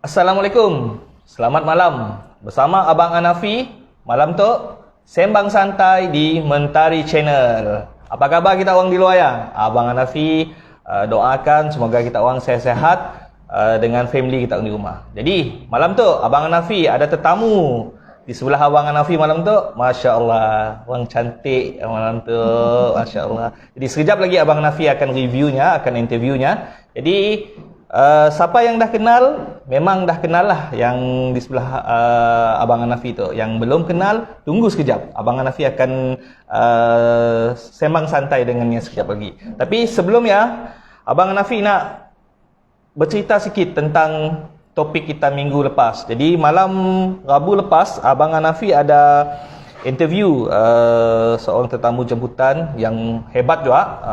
Assalamualaikum. Selamat malam. Bersama Abang Hanafi, malam tu sembang santai di Mentari Channel. Apa khabar kita orang di luar ya? Abang Hanafi doakan semoga kita orang sehat-sehat dengan family kita di rumah. Jadi, malam tu Abang Hanafi ada tetamu di sebelah Abang Hanafi malam tu. Masya-Allah, orang cantik malam tu. Masya-Allah. Jadi sekejap lagi Abang Hanafi akan reviewnya, akan interviewnya. Jadi siapa yang dah kenal, memang dah kenal lah yang di sebelah Abang Hanafi tu. Yang belum kenal, tunggu sekejap. Abang Hanafi akan sembang santai dengannya sekejap lagi. Tapi sebelumnya, Abang Hanafi nak bercerita sikit tentang topik kita minggu lepas. Jadi malam Rabu lepas, Abang Hanafi ada interview seorang tetamu jemputan yang hebat juga.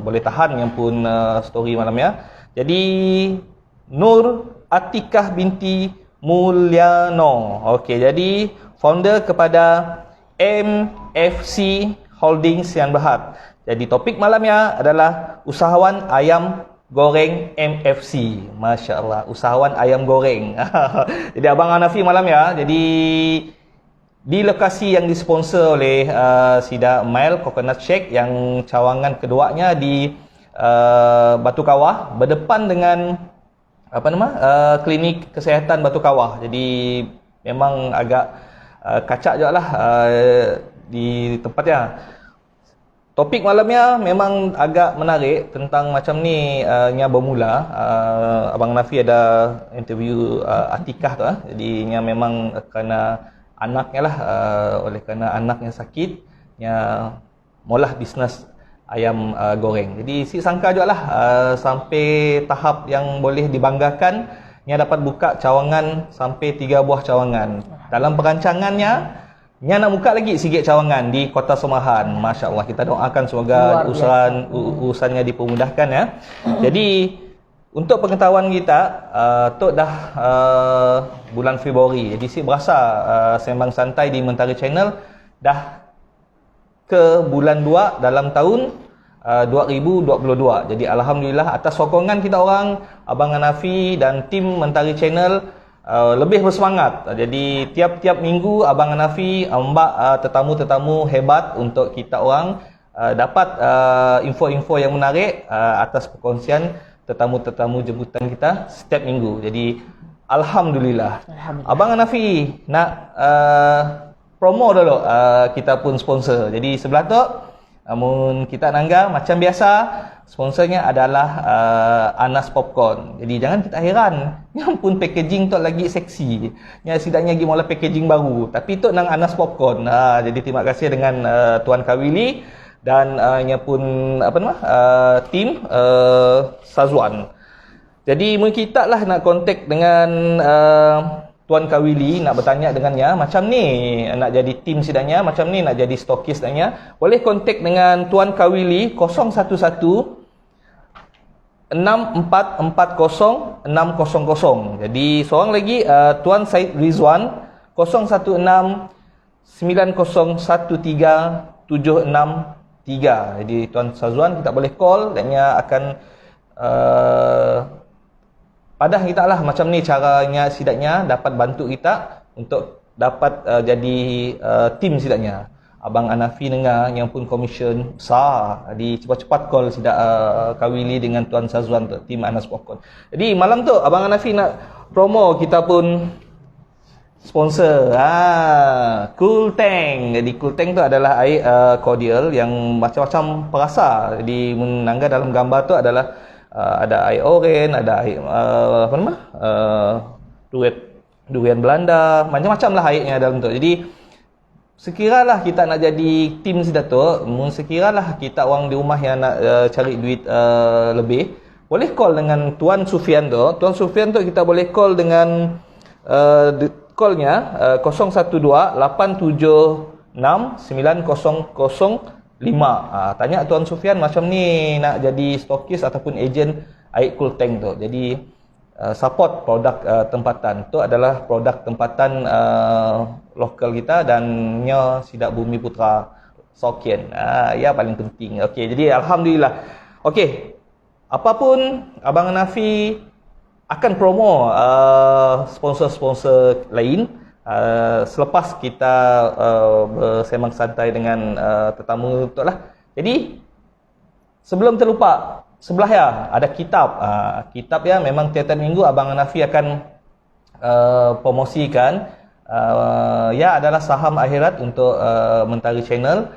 Boleh tahan yang pun story malamnya. Jadi Nur Atikah binti Mulyano. Okey, jadi founder kepada MFC Holdings Sian Berhad. Jadi topik malamnya adalah usahawan ayam goreng MFC. Masya-Allah, usahawan ayam goreng. Jadi Abang Hanafi malam ya. Jadi di lokasi yang disponsor oleh Sida Mail Coconut Shake yang cawangan keduanya di Batu Kawah, berdepan dengan klinik kesihatan Batu Kawah. Jadi memang agak kacak juga lah di tempatnya. Topik malamnya memang agak menarik tentang macam ni nya bermula. Abang Hanafi ada interview Atikah tu. Jadi nya memang kerana anaknya lah, oleh kerana anaknya sakit, nya mula bisnes ayam goreng. Jadi si sangka juga lah sampai tahap yang boleh dibanggakan, nya dapat buka cawangan sampai 3 buah cawangan. Dalam perancangannya, nya nak buka lagi sikit cawangan di Kota Somahan. Masya-Allah, kita doakan semoga urusannya dipermudahkan ya. Jadi untuk pengetahuan kita, tu dah bulan Februari. Jadi si berasa sembang santai di Mentari Channel dah ke bulan 2 dalam tahun 2022. Jadi alhamdulillah atas sokongan kita orang, Abang Hanafi dan tim Mentari Channel lebih bersemangat. Jadi tiap-tiap minggu Abang Hanafi ambak tetamu-tetamu hebat untuk kita orang dapat info-info yang menarik atas perkongsian tetamu-tetamu jemputan kita setiap minggu. Jadi alhamdulillah. Abang Hanafi nak promo dulu, kita pun sponsor. Jadi sebelah tu, namun kita nangga macam biasa, sponsornya adalah Anas Popcorn. Jadi jangan kita heran, yang pun packaging tu lagi seksi. Yang setidaknya lagi mula packaging baru. Tapi tu nang Anas Popcorn. Jadi terima kasih dengan Tuan Kawili dan yang pun tim Sazwan. Jadi mungkin kita lah nak kontak dengan Tuan Kawili, nak bertanya dengannya macam ni nak jadi tim sidangnya, macam ni nak jadi stokis sidangnya, boleh kontak dengan Tuan Kawili 011 6440 600. Jadi seorang lagi Tuan Said Rizwan 016 9013 763. Jadi Tuan Sazwan kita boleh call dan dia akan padah kita lah macam ni caranya sidaknya dapat bantu kita untuk dapat jadi tim sidaknya. Abang Hanafi dengar yang pun komisen besar, jadi cepat-cepat call sidak Kawili dengan Tuan Sazwan tu, tim Anas Popcorn. Jadi malam tu Abang Hanafi nak promo, kita pun sponsor Cool Tank. Jadi Cool Tank tu adalah air cordial yang macam-macam perasa. Jadi menangga dalam gambar tu adalah ada air oren, ada air durian Belanda, macam-macam lah airnya dalam tu. Jadi sekiralah kita nak jadi tim sedatuk, sekiralah kita orang di rumah yang nak cari duit lebih, boleh call dengan Tuan Sufian tu. Tuan Sufian tu kita boleh call dengan callnya 012 876 9005. Tanya Tuan Sufian macam ni nak jadi stokis ataupun ejen air Cool Tank tu. Jadi support produk tempatan tu adalah produk tempatan lokal kita dan nya Sidak Bumi Putra Sokian. Ya paling penting. Okey, jadi alhamdulillah. Okey. Apapun Abang Hanafi akan promo sponsor-sponsor lain selepas kita bersemang santai dengan tetamu tu lah. Jadi sebelum terlupa, sebelah ya ada kitab. Kitab ya memang tiap-tiap minggu Abang Hanafi akan promosikan. Ya adalah Saham Akhirat untuk Mentari Channel.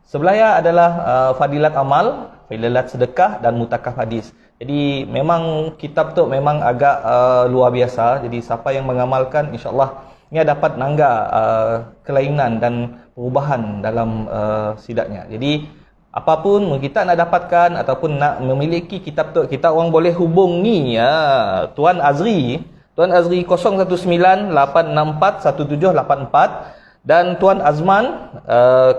Sebelah ya adalah Fadilat Amal, Fadilat Sedekah dan Mutakaf Hadis. Jadi memang kitab tu memang agak luar biasa. Jadi siapa yang mengamalkan, insya-Allah ia dapat nangga kelainan dan perubahan dalam sidaknya. Jadi apapun kita nak dapatkan ataupun nak memiliki kitab tu, kita orang boleh hubungi Tuan Azri. Tuan Azri 0198641784 dan Tuan Azman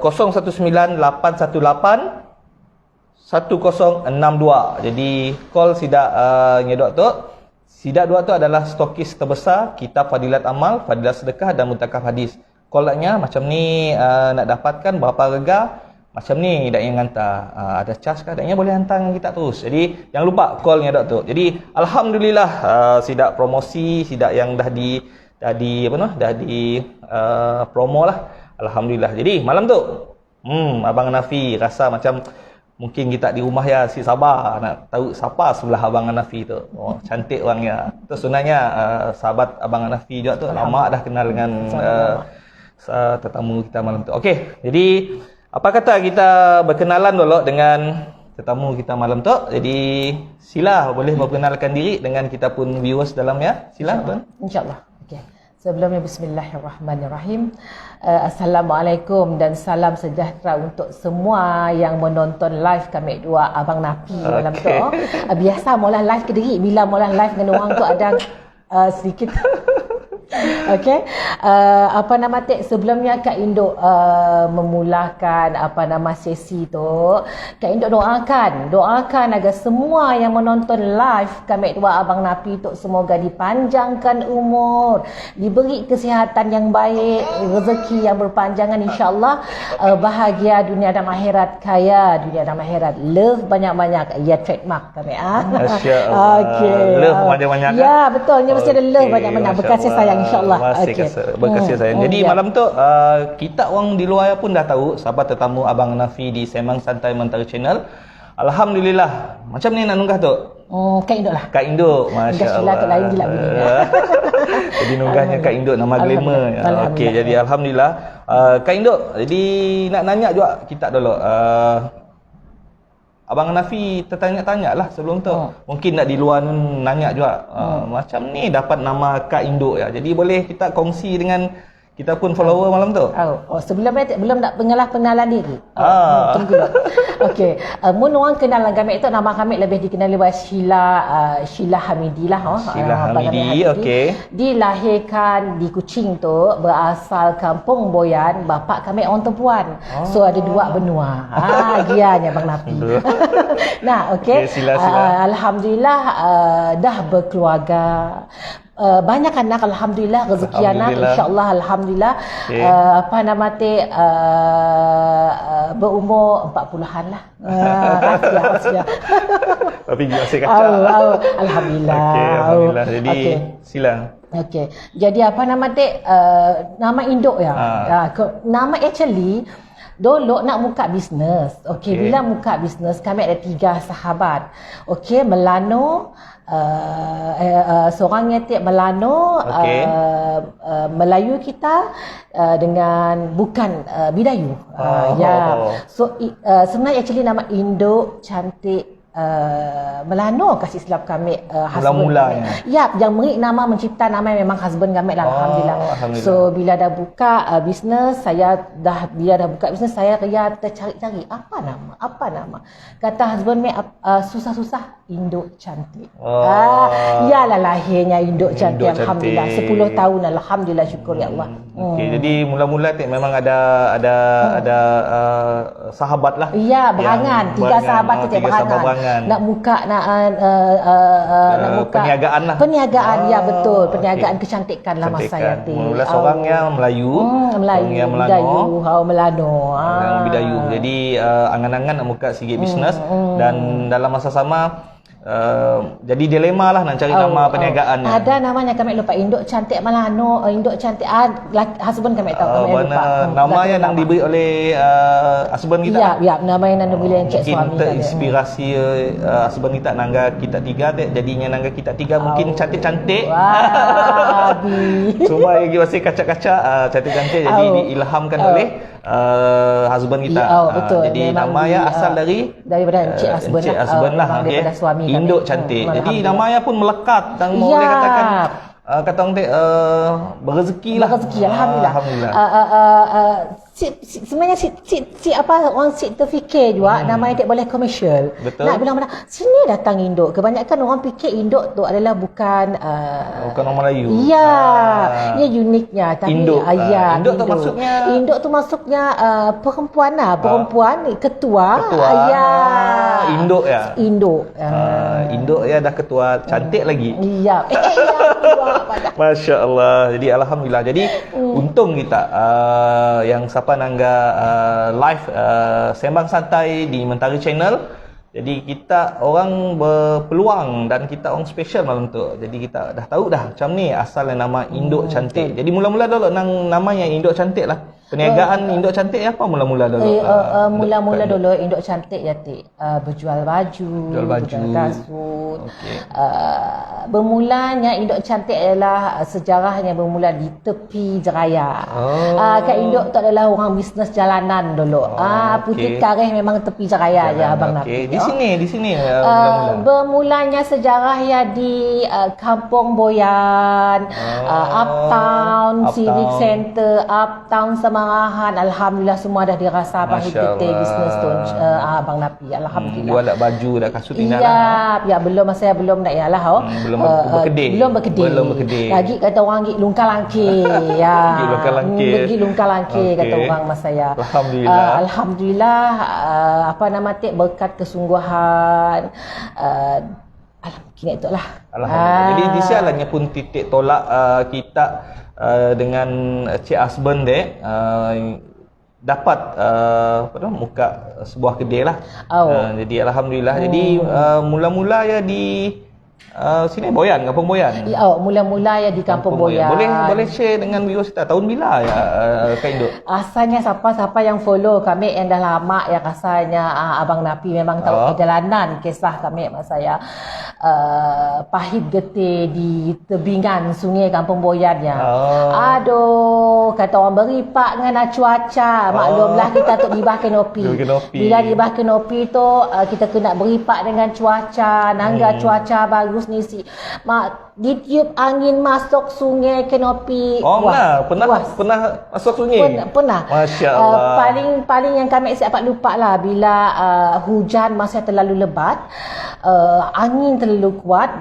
0198181062. Jadi call sidak nyedok tu. Sidak dua tu adalah stokis terbesar kitab Fadilat Amal, Fadilat Sedekah dan Mutakaf Hadis. Call-nya macam ni nak dapatkan berapa harga, macam ni dak yang hantar. Ada charge kah? Daknya boleh hantar dengan kita terus. Jadi jangan lupa call-nya dak tu. Jadi alhamdulillah sidak promosi, sidak yang dah di promo lah. Alhamdulillah. Jadi malam tu Abang Hanafi rasa macam mungkin kita di rumah ya, si sabar nak tahu siapa sebelah Abang Hanafi tu. Oh, cantik orangnya. Tu sebenarnya sahabat Abang Hanafi juga tu, lama dah kenal dengan tetamu kita malam tu. Okey, jadi apa kata kita berkenalan dulu dengan tetamu kita malam tu. Jadi sila boleh memperkenalkan diri dengan kita pun viewers dalamnya. Sila tuan. InsyaAllah. Okey. Sebelumnya bismillahirrahmanirrahim. Assalamualaikum dan salam sejahtera untuk semua yang menonton live kami dua Abang Nafi malam tu. Biasa mula live ke diri, bila mula live dengan orang tu ada sedikit okey. Sebelumnya Kak Induk memulakan sesi tu, Kak Induk doakan agar semua yang menonton live kami dua Abang Nafi tu semoga dipanjangkan umur, diberi kesihatan yang baik, rezeki yang berpanjangan, insya-Allah, bahagia dunia dan akhirat, kaya dunia dan akhirat, love banyak-banyak, ya trademark kami Masya-Allah. Okey. Love banyak-banyak. Ya, betul, mesti ada love banyak-banyak, berkasih sayang, insya-Allah. Berkasih sayang. Jadi malam tu kita orang di luar pun dah tahu sahabat tetamu Abang Hanafi di Semang Santai Mentari Channel. Alhamdulillah. Macam ni nak nunggah tu? Kak Induk lah. Kak Induk, masya-Allah. Kat lain gila bunyi. Jadi nunggahnya Kak Induk, nama glamour. Okey, jadi alhamdulillah. Kak Induk, jadi nak nanya juga kita dulu. Abang Hanafi tertanya-tanya lah sebelum tu. Mungkin nak di luar nanya juga. Macam ni dapat nama Kak Induk ya. Jadi boleh kita kongsi dengan kita pun follower malam tu. Sebelum nak pengenalan diri. Tunggu dulu. Okey. Mun orang kenal kami itu, nama kami lebih dikenali sebagai Sheila Hamidi lah. Sheila Hamidi, okey. Dilahirkan di Kuching tu, berasal Kampung Boyan, bapa kami orang perempuan. So ada dua benua. Gianya Bang Nafi. Nah, okey. Sila. Alhamdulillah dah berkeluarga. Banyak anak, alhamdulillah, rezeki anak, insya-Allah, alhamdulillah. Berumur 40-an lah. Rahsia. Tapi masih kacau. Alhamdulillah. Okey, alhamdulillah. Jadi sila. Okey. Jadi nama induk ya. Nama actually dulu nak buka bisnes. Okey, bila buka bisnes kami ada 3 sahabat. Okey, Melano, seorang nyetik Melano, Melayu kita dengan bukan Bidayu. So sebenarnya actually nama Induk Cantik Melano kasih silap kami mula-mulanya. Ya, yang beri nama, mencipta nama memang husband kami lah, alhamdulillah. So bila dah buka bisnes, saya tercari-cari apa nama. Kata husband ni susah-susah Induk Cantik. Iyalah lahirnya Induk Cantik, alhamdulillah. 10 tahun alhamdulillah, syukur ya Allah. Okey, jadi mula-mula memang ada sahabat lah. Ya, berangan. 3 sahabat tu berangan. Nak buka perniagaan lah. Perniagaan, ya betul. Perniagaan kecantikan lah masa saya tu. Mula seorangnya Melayu. Melayu, Melano. Bidayu. Jadi angan-angan nak buka sikit bisnes dan dalam masa sama jadi dilema lah nak cari nama perniagaannya. Ada namanya kami lupa. Induk Cantik Malano, Induk Cantik husband kami tahu. Kami lupa. Nama yang nak diberi oleh husband kita. Ya, nama yang nak diberi encik suami mungkin terinspirasi husband kita nangga kita tiga jadinya nangga kita tiga mungkin cantik-cantik. Wah, cuma lagi masih kacak-kacak cantik-cantik jadi diilhamkan oleh husband kita. Betul. Jadi nama ya asal daripada encik husband lah. Daripada suami Induk Cantik. Jadi namanya pun melekat dan boleh katakan kata orang berrezeki lah. Berrezeki, alhamdulillah. Sebenarnya orang terfikir juga namanya tak boleh komersial. Betul. Nak bilang mana sini datang induk. Kebanyakan orang fikir induk tu adalah bukan orang Melayu. Ya, ia uniknya tapi induk. Induk tu maksudnya perempuan lah, perempuan ketua. Ya. Induk ya. Induk. Induk ya dah ketua, cantik lagi. Ya. Masya Allah. Jadi alhamdulillah. Jadi untung kita yang siapa nangga live sembang santai di Mentari Channel. Jadi kita orang berpeluang dan kita orang special malam tu. Jadi kita dah tahu dah macam ni asalnya nama Induk Cantik. Jadi mula-mula dulu nama yang Induk Cantik lah. Perniagaan Induk Cantik apa mula-mula dulu? Mula-mula dulu Induk Cantik ya berjual baju, berjual kasut. Bermulanya Induk Cantik adalah sejarahnya bermula di tepi Jeraya. Kat Induk tu adalah orang bisnes jalanan dulu. Putih Kareh memang tepi Jeraya je Abang Nafi. Di sini mula-mula. Bermulanya sejarah ya di Kampung Boyan, Uptown, Civic Center, Uptown Semarahan. Alhamdulillah semua dah dirasa pahit getih bisnes tu Abang Nafi. Alhamdulillah. Jual dak baju, dak kasut ni ya belum masa belum nak ialah belum berkedai. Lagi kata orang gig lungkal langkir. Ya. Pergi lungkal langkir kata orang masa saya. Alhamdulillah apa nama berkat kesungguhan alhamdulillah itulah. Alhamdulillah. Jadi di sialanya pun titik tolak kita dengan Cik Husband dapat muka sebuah kedai lah. Jadi alhamdulillah. Jadi mula-mula ya di sini Boyan, Kampung Boyan. Mula-mula ya di Kampung Boyan. Boleh share dengan viewers kita tahun bila ya Kak Induk? Asalnya siapa yang follow kami yang dah lama yang asalnya Abang Nafi memang tahu perjalanan kisah kami masa saya pahit getih di tebingan sungai Kampung Boyan ya. Aduh, kata orang beripak dengan cuaca. Maklumlah kita tu dibah kenopi. Bila dibah kenopi tu kita kena beripak dengan cuaca. Nangga cuaca bagus ni ditiup angin masuk sungai kenopi. Pernah masuk sungai? Pernah. Masya Allah. Paling yang kami dapat lupa lah bila hujan masa terlalu lebat, angin terlalu kuat,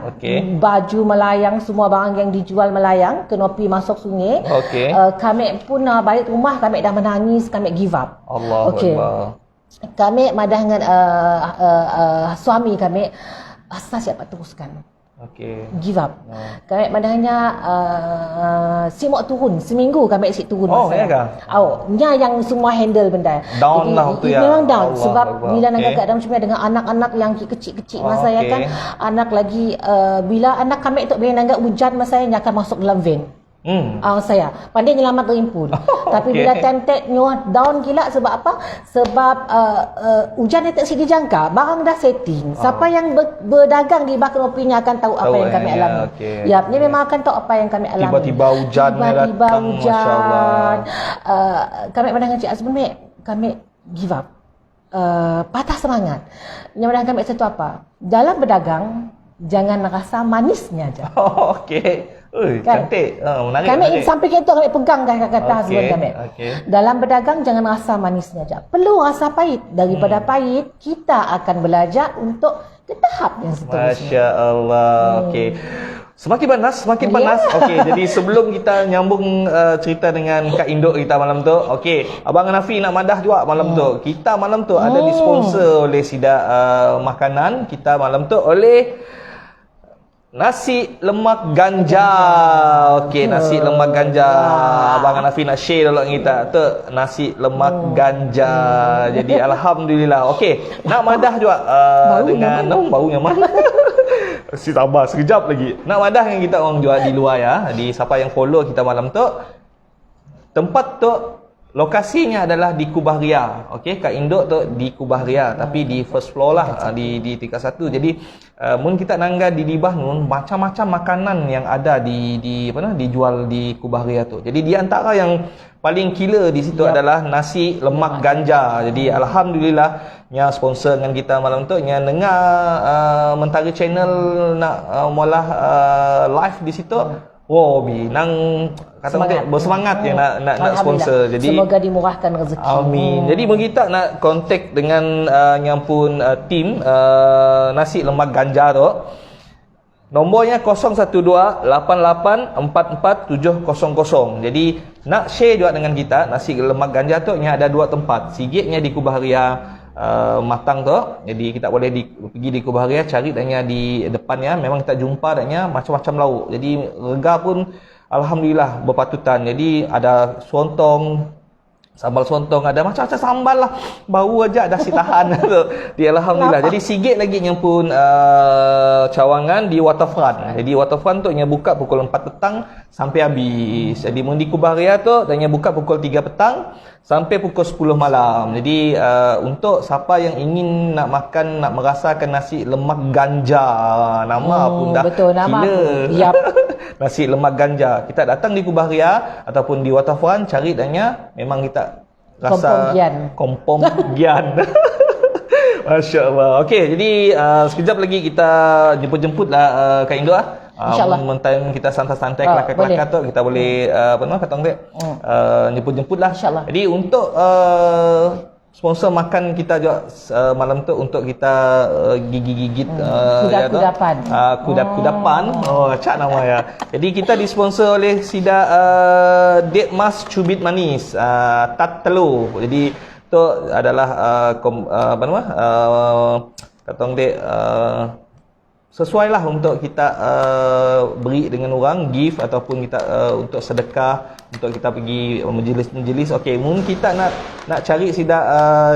baju melayang, semua barang yang dijual melayang, kenopi masuk sungai. Kami pun balik rumah kami dah menangis, kami give up. Akbar. Kami madah dengan suami kami asal siapa teruskan. Give up. Kami madahnya simok turun seminggu kami turun masa. Nya yang semua handle benda. Down lah tu ya. Memang down sebab bila nak kat dalam cuma dengan anak-anak yang kecil-kecil masa ya kan. Anak lagi bila anak kami tu bila nanggap hujan masa nya akan masuk dalam van. Saya pandai nyelamat terimpun. Tapi bila tempted down gila sebab apa? Sebab hujan yang tak sidi jangka, barang dah setting. Siapa yang berdagang di bakar opinya akan tahu apa yang kami alami. Ya, ni memang akan tahu apa yang kami alami. Tiba-tiba hujan datang, masya-Allah. Kami pandang Cik Azman, kami give up. Patah semangat. Yang pandang kami satu apa? Dalam berdagang jangan rasa manisnya aja. Cantik. Menarik. Kami sampai kita kami pegang kata husband kami. Dalam berdagang jangan rasa manisnya aja. Perlu rasa pahit. Daripada pahit kita akan belajar untuk ke tahap yang seterusnya. Masya Allah. Semakin panas. Jadi sebelum kita nyambung cerita dengan Kak Induk kita malam tu. Abang Nafi nak madah juga malam tu. Kita malam tu ada disponsor oleh Sidak Makanan. Kita malam tu oleh nasi lemak ganja. Nasi lemak ganja. Abang Hanafi nak share dulu dengan kita. Tu nasi lemak ganja. Jadi alhamdulillah. Nak madah juga dengan bau nyaman. Si sabar sekejap lagi. Nak madah dengan kita orang jual di luar ya. Di siapa yang follow kita malam tu. Tempat tu lokasinya adalah di Kubah Ria. Okey, Kak Induk tu di Kubah Ria tapi di first floor lah, di tingkat 1. Jadi mun kita nangga di Dibah nun macam-macam makanan yang ada di dijual di Kubah Ria tu. Jadi di antara yang paling killer di situ adalah nasi lemak ganja. Jadi alhamdulillah nya sponsor dengan kita malam tu, nya dengar Mentari Channel nak mula live di situ. Oh, nang kata bersemangat yang nak sponsor. Jadi semoga dimurahkan rezeki. Amin. Jadi kita nak kontak dengan yang pun tim nasi lemak ganja tu. Nombornya 012-8844-700. Jadi nak share juga dengan kita nasi lemak ganja tu nya ada 2 tempat. Sigitnya di Kubah Ria Matang tu. Jadi kita boleh pergi di Kubah Ria, cari dannya di depannya, memang kita jumpa dannya macam-macam lauk. Jadi rega pun alhamdulillah berpatutan. Jadi ada sontong, sambal sontong, ada macam-macam sambal lah. Bau aja dah si tahan tu. Di alhamdulillah. Jadi sigit lagi yang pun cawangan di Waterfront. Jadi Waterfront tu nya buka pukul 4 petang sampai habis. Jadi mun di Kubah Ria tu dannya buka pukul 3 petang sampai pukul 10 malam. Jadi untuk siapa yang ingin nak makan, nak merasakan nasi lemak ganja, nama pun dah betul, nama gila. yap. Nasi lemak ganja. Kita datang di Kubah Ria ataupun di Waterfront, cari dannya, memang kita rasa kompom gian. Masya Allah. Okey, jadi sekejap lagi kita jemput-jemputlah Kak Induk lah. InsyaAllah. Mentang kita santai-santai kelakar-kelakar tu, kita boleh apa nama kata orang dia jemput-jemput lah. InsyaAllah. Jadi untuk sponsor makan kita juga malam tu untuk kita gigit-gigit kudapan. Kudapan. Oh, cak nama ya. Jadi kita disponsor oleh Sida Date Mas Cubit Manis, Tat Telur. Jadi tu adalah apa nama kata orang dia sesuai lah untuk kita beri dengan orang, gift ataupun kita untuk sedekah, untuk kita pergi majlis-majlis. Okey, mungkin kita nak cari Sida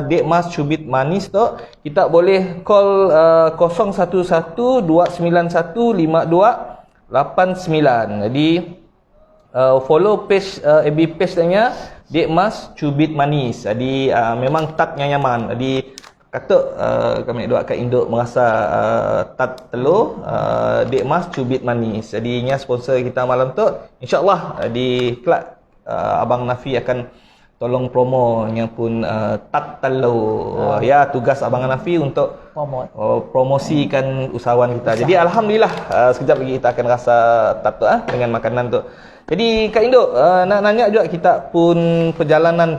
Date Mas Cubit Manis tu, kita boleh call 011-291-5289. Jadi follow page FB page-nya Date Mas Cubit Manis. Jadi memang tatnya nyaman. Jadi kata kami doa Kak Induk merasa tat telur Date Mas Cubit Manis. Jadi nya sponsor kita malam tu. InsyaAllah di kelak Abang Nafi akan tolong promo nya pun tat telur. Ya, tugas Abang Nafi untuk promosikan usahawan kita. Jadi alhamdulillah sekejap lagi kita akan rasa tat tu dengan makanan tu. Jadi Kak Induk, nak nanya juga, kita pun perjalanan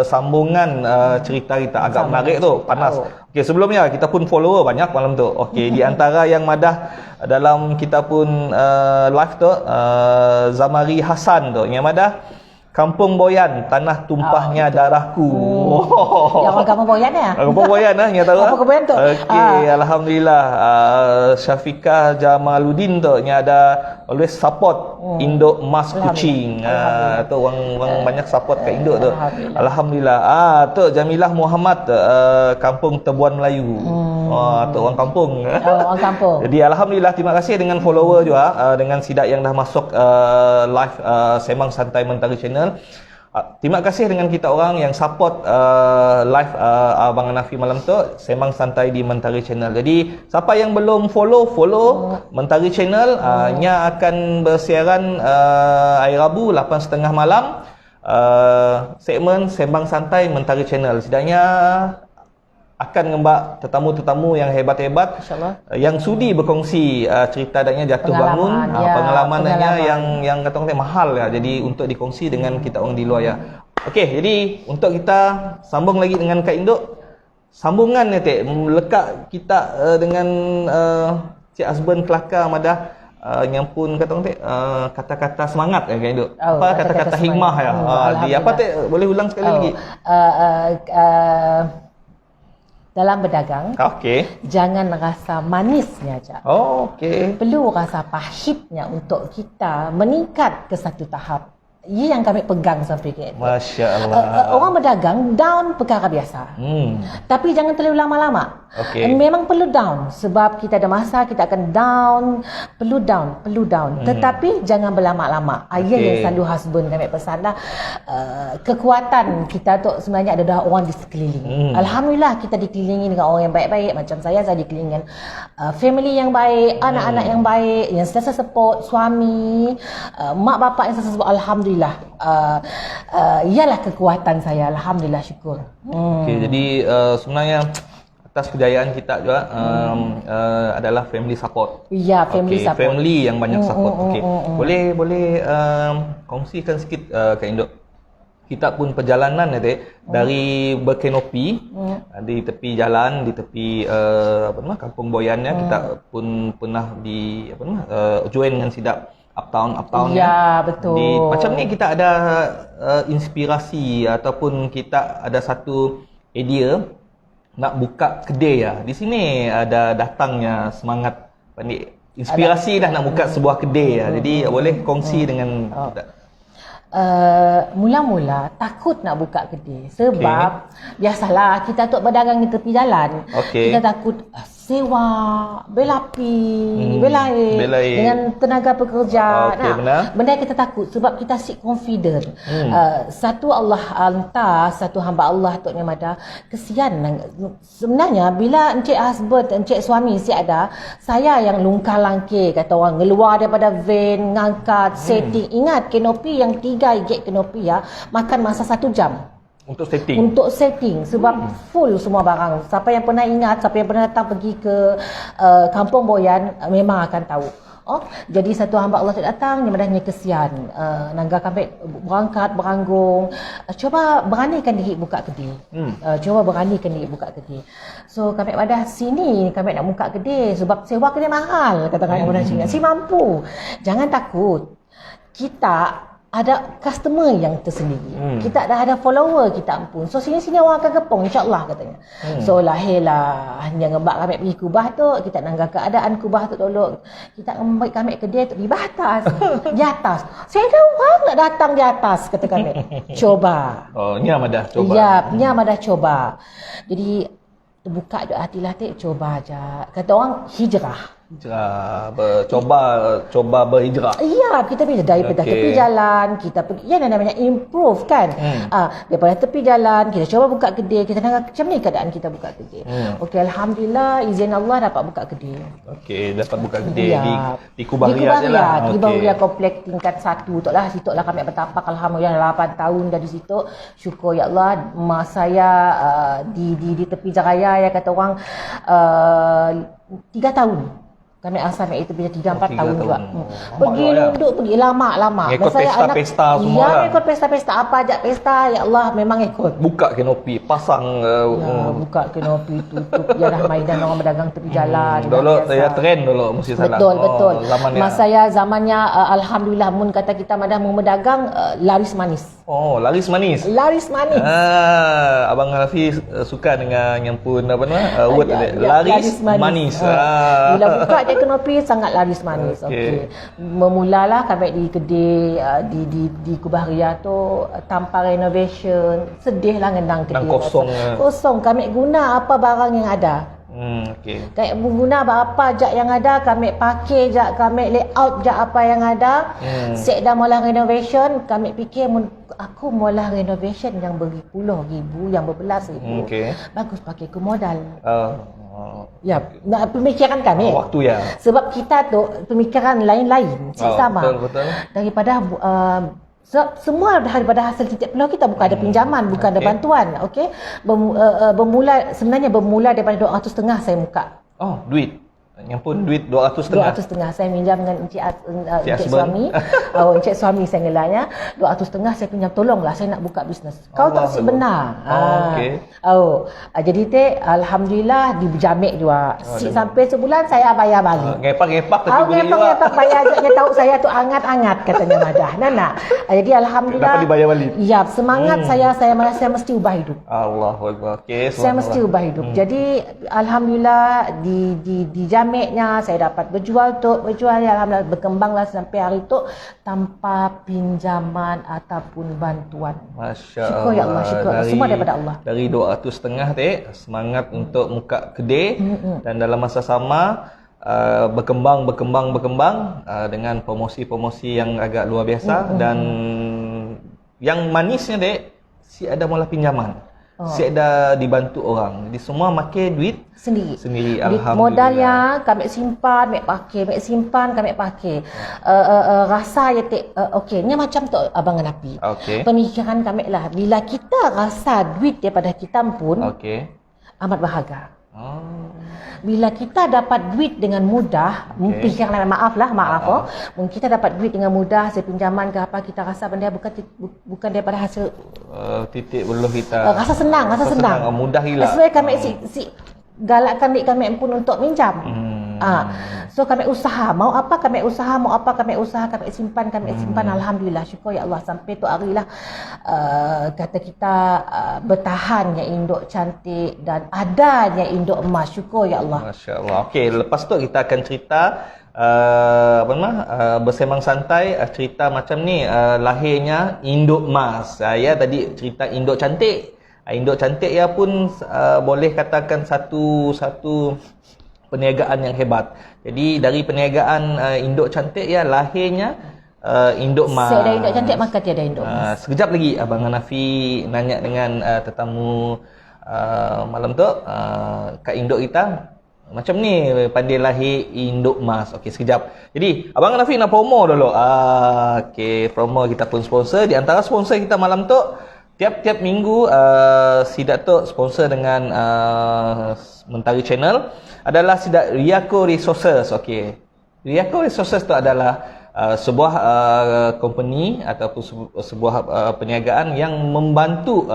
sambungan cerita kita agak menarik tu, panas. Okey, sebelumnya kita pun follower banyak malam tu. Okey, di antara yang madah dalam kita pun live tu, Zamari Hasan tu yang madah Kampung Boyan, tanah tumpahnya darahku. Yang orang Kampung Boyan ya? Kampung Boyan nya tahu. Kampung Boyan tu. Okey, alhamdulillah. Syafiqah Jamaluddin tu nya ada always support Induk Mas Kucing. Tu orang banyak support kat Induk tu. Alhamdulillah. Tu Jamilah Muhammad Kampung Tebuan Melayu. Tu orang kampung. Orang kampung. Jadi alhamdulillah, terima kasih dengan follower juga, dengan sidak yang dah masuk live Semang Santai Mentari Channel. Terima kasih dengan kita orang yang support live Abang Nafi malam tu, Semang Santai di Mentari Channel. Jadi siapa yang belum follow Mentari Channel, nya akan bersiaran hari Rabu 8.30 malam segmen Sembang Santai Mentari Channel. Sedangnya akan ngembak tetamu-tetamu yang hebat-hebat, yang sudi berkongsi cerita adanya jatuh bangun, pengalamannya yang kata orang mahal ya. Jadi untuk dikongsi dengan kita orang di luar ya. Okey, jadi untuk kita sambung lagi dengan Kak Induk, sambungan ni melekat kita dengan Cik Azban kelakar madah yang pun kata orang kata-kata semangat ya Kak Induk. Apa kata-kata hikmah ya. Di apa boleh ulang sekali lagi? Dalam berdagang, jangan rasa manisnya aja. Okey. Perlu rasa pahitnya untuk kita meningkat ke satu tahap. Ia yang kami pegang sampai ke itu. Masya Allah. Orang berdagang down perkara biasa. Tapi jangan terlalu lama-lama. Okey. Memang perlu down sebab kita ada masa kita akan down, perlu down. Tetapi jangan berlama-lama. Ayah yang selalu husband kami pesan lah, kekuatan kita tu sebenarnya ada dah orang di sekeliling. Alhamdulillah kita dikelilingi dengan orang yang baik-baik. Macam saya dikelilingi dengan family yang baik, anak-anak yang baik, yang sentiasa support, suami, mak bapak yang sentiasa support. Alhamdulillah. Ialah kekuatan saya. Alhamdulillah, syukur. Okey, jadi sebenarnya atas kejayaan kita juga adalah family support. Ya, family support. Family yang banyak support. Okey. Boleh kongsikan sikit Kak Indok. Kita pun perjalanan dari berkanopi di tepi jalan, di tepi Kampung Boyannya, kita pun pernah join dengan Sidap uptown ya. Betul. Macam ni kita ada inspirasi ataupun kita ada satu idea nak buka kedai ya. Di sini ada datangnya semangat inspirasi dah nak buka sebuah kedai ya. Jadi boleh kongsi dengan kita. Mula-mula takut nak buka kedai sebab biasalah kita tu berdagang di tepi jalan. Kita takut sewa, bel api, bel air dengan tenaga pekerja. Benda kita takut sebab kita seek confident. Satu Allah hantar, satu hamba Allah tu yang ada. Kesian sebenarnya bila encik husband, encik suami si ada, saya yang lungkar langkir kata orang, ngeluar daripada van, ngangkat, setting. Ingat kanopi yang 3 gate kanopi ya, makan masa 1 jam. Untuk setting sebab full semua barang. Siapa yang pernah ingat, siapa yang pernah datang pergi ke Kampung Boyan memang akan tahu. Jadi satu hamba Allah datang, dia madahnya kesian. Nangga kami berangkat, beranggung. Coba beranikan diri buka kedai. So kami madah sini, kami nak buka kedai sebab sewa kedai mahal. Katakan orang Cina, si mampu. Jangan takut. Kita ada customer yang tersendiri. Kita dah ada follower kita ampun. So sini-sini orang akan kepong insya-Allah katanya. So lahirlah hanya ngebak kami pergi Kubah tu, kita nangga keadaan Kubah tu dulu. Kita ambil kami kedai tu di atas. Di atas. Saya ada orang nak datang di atas kata kami. Coba. Nya madah coba. Ya, nya madah coba. Jadi buka je hati lah coba aja. Kata orang hijrah. Coba berhijrah. Ya, kita pergi daripada tepi jalan, kita pergi, ya namanya improve kan. Daripada tepi jalan, kita coba buka kedai, kita nak macam ni keadaan kita buka kedai. Okey, alhamdulillah izin Allah dapat buka kedai. Okey, dapat buka kedai di Kubah Riyad lah. Di Kubah Riyad komplek tingkat 1 tu lah. Situ lah kami bertapak alhamdulillah 8 tahun dari situ. Syukur ya Allah, mak saya di tepi Jaraya ya kata orang 3 tahun. Kami asal itu bila 3-4 tahun juga. Pergi duduk, pergi lama. Ikut pesta-pesta semua lah. Ya, ikut pesta-pesta. Apa aja pesta, ya Allah memang ikut. Buka kanopi, pasang. Buka kanopi, tutup. Ya dah maidan orang berdagang tepi jalan. Dulu saya trend dulu, mesti salah. Betul. Masa saya zamannya, alhamdulillah, mun kata kita madah mau berdagang, laris manis. Laris manis. Abang Rafi suka dengan yang pun word laris manis. Bila buka dia kanopi sangat laris manis. Okey. Memulalah kami di kedai di Kubah Riyad tu tanpa renovation, sedihlah ngendang kedai. Kosong. Kami guna apa barang yang ada. Kami guna apa je yang ada, kami pakai je, kami layout je apa yang ada. Set dah mula renovation, kami fikir aku mula renovation yang berpuluh ribu, yang berbelas ribu. Bagus pakai ke modal. Ya, pemikiran kami. Waktu ya. Sebab kita tu pemikiran lain-lain, sama. Betul. Daripada semua daripada hasil titik peluang kita bukan ada pinjaman, bukan ada bantuan. Okey. Bermula daripada 250 saya buka. Duit. Yang pun duit 250 saya minjam dengan encik suami. Encik suami saya ngelanya 250 saya pinjam, tolonglah saya nak buka bisnes. Kau tak mesti benar. Jadi alhamdulillah dijamik juga. Sampai sebulan saya bayar balik. Ngepak tapi beli juga. Ngepak bayar dia tahu saya tu angat-angat katanya madah. Nana. Jadi alhamdulillah dapat dibayar balik. Ya, semangat saya merasa saya mesti ubah hidup. Allahu Akbar. Okey, saya mesti ubah hidup. Jadi alhamdulillah dijamik kameknya, saya dapat berjual ya, alhamdulillah berkembanglah sampai hari tu tanpa pinjaman ataupun bantuan. Masya Syukur ya Allah, syukur. Semua daripada Allah. Dari 200.5 semangat untuk buka kedai dan dalam masa sama berkembang dengan promosi-promosi yang agak luar biasa dan yang manisnya si ada mula pinjaman. Si ada dibantu orang. Jadi semua makan duit sendiri. Alhamdulillah. Modalnya kami simpan, kami simpan, kami pakai. Rasa ya okey, ni macam tu abang Napi. Okay. Pemikiran kami lah, bila kita rasa duit daripada kita pun amat berharga. Bila kita dapat duit dengan mudah, fikiran maaf, mungkin kita dapat duit dengan mudah, hasil pinjaman ke apa, kita rasa benda bukan daripada hasil titik buluh kita. Rasa senang. Mudah gila. Sesuai kami si galakkan duit kami pun untuk minjam. So kami usaha, mau apa kami usaha, kami simpan, alhamdulillah, syukur ya Allah sampai tu harilah kata kita bertahannya induk cantik dan adanya induk emas, syukur ya Allah. Masya-Allah. Okey, lepas tu kita akan cerita bersemang santai cerita macam ni lahirnya induk emas. Saya tadi cerita induk cantik. Induk cantik ya pun boleh katakan satu perniagaan yang hebat. Jadi dari perniagaan induk cantik ya lahirnya induk emas. Saya ada induk cantik maka tiada induk emas. Sekejap lagi Abang Hanafi nanya dengan tetamu malam tu Kak Induk kita macam ni pandai lahir induk emas. Okey, sekejap. Jadi Abang Hanafi nak promo dulu. Okey, promo kita pun sponsor. Di antara sponsor kita malam tu tiap-tiap minggu si Datuk sponsor dengan Mentari Channel adalah si Riako Resources. Okey. Riako Resources tu adalah sebuah company ataupun sebuah perniagaan yang membantu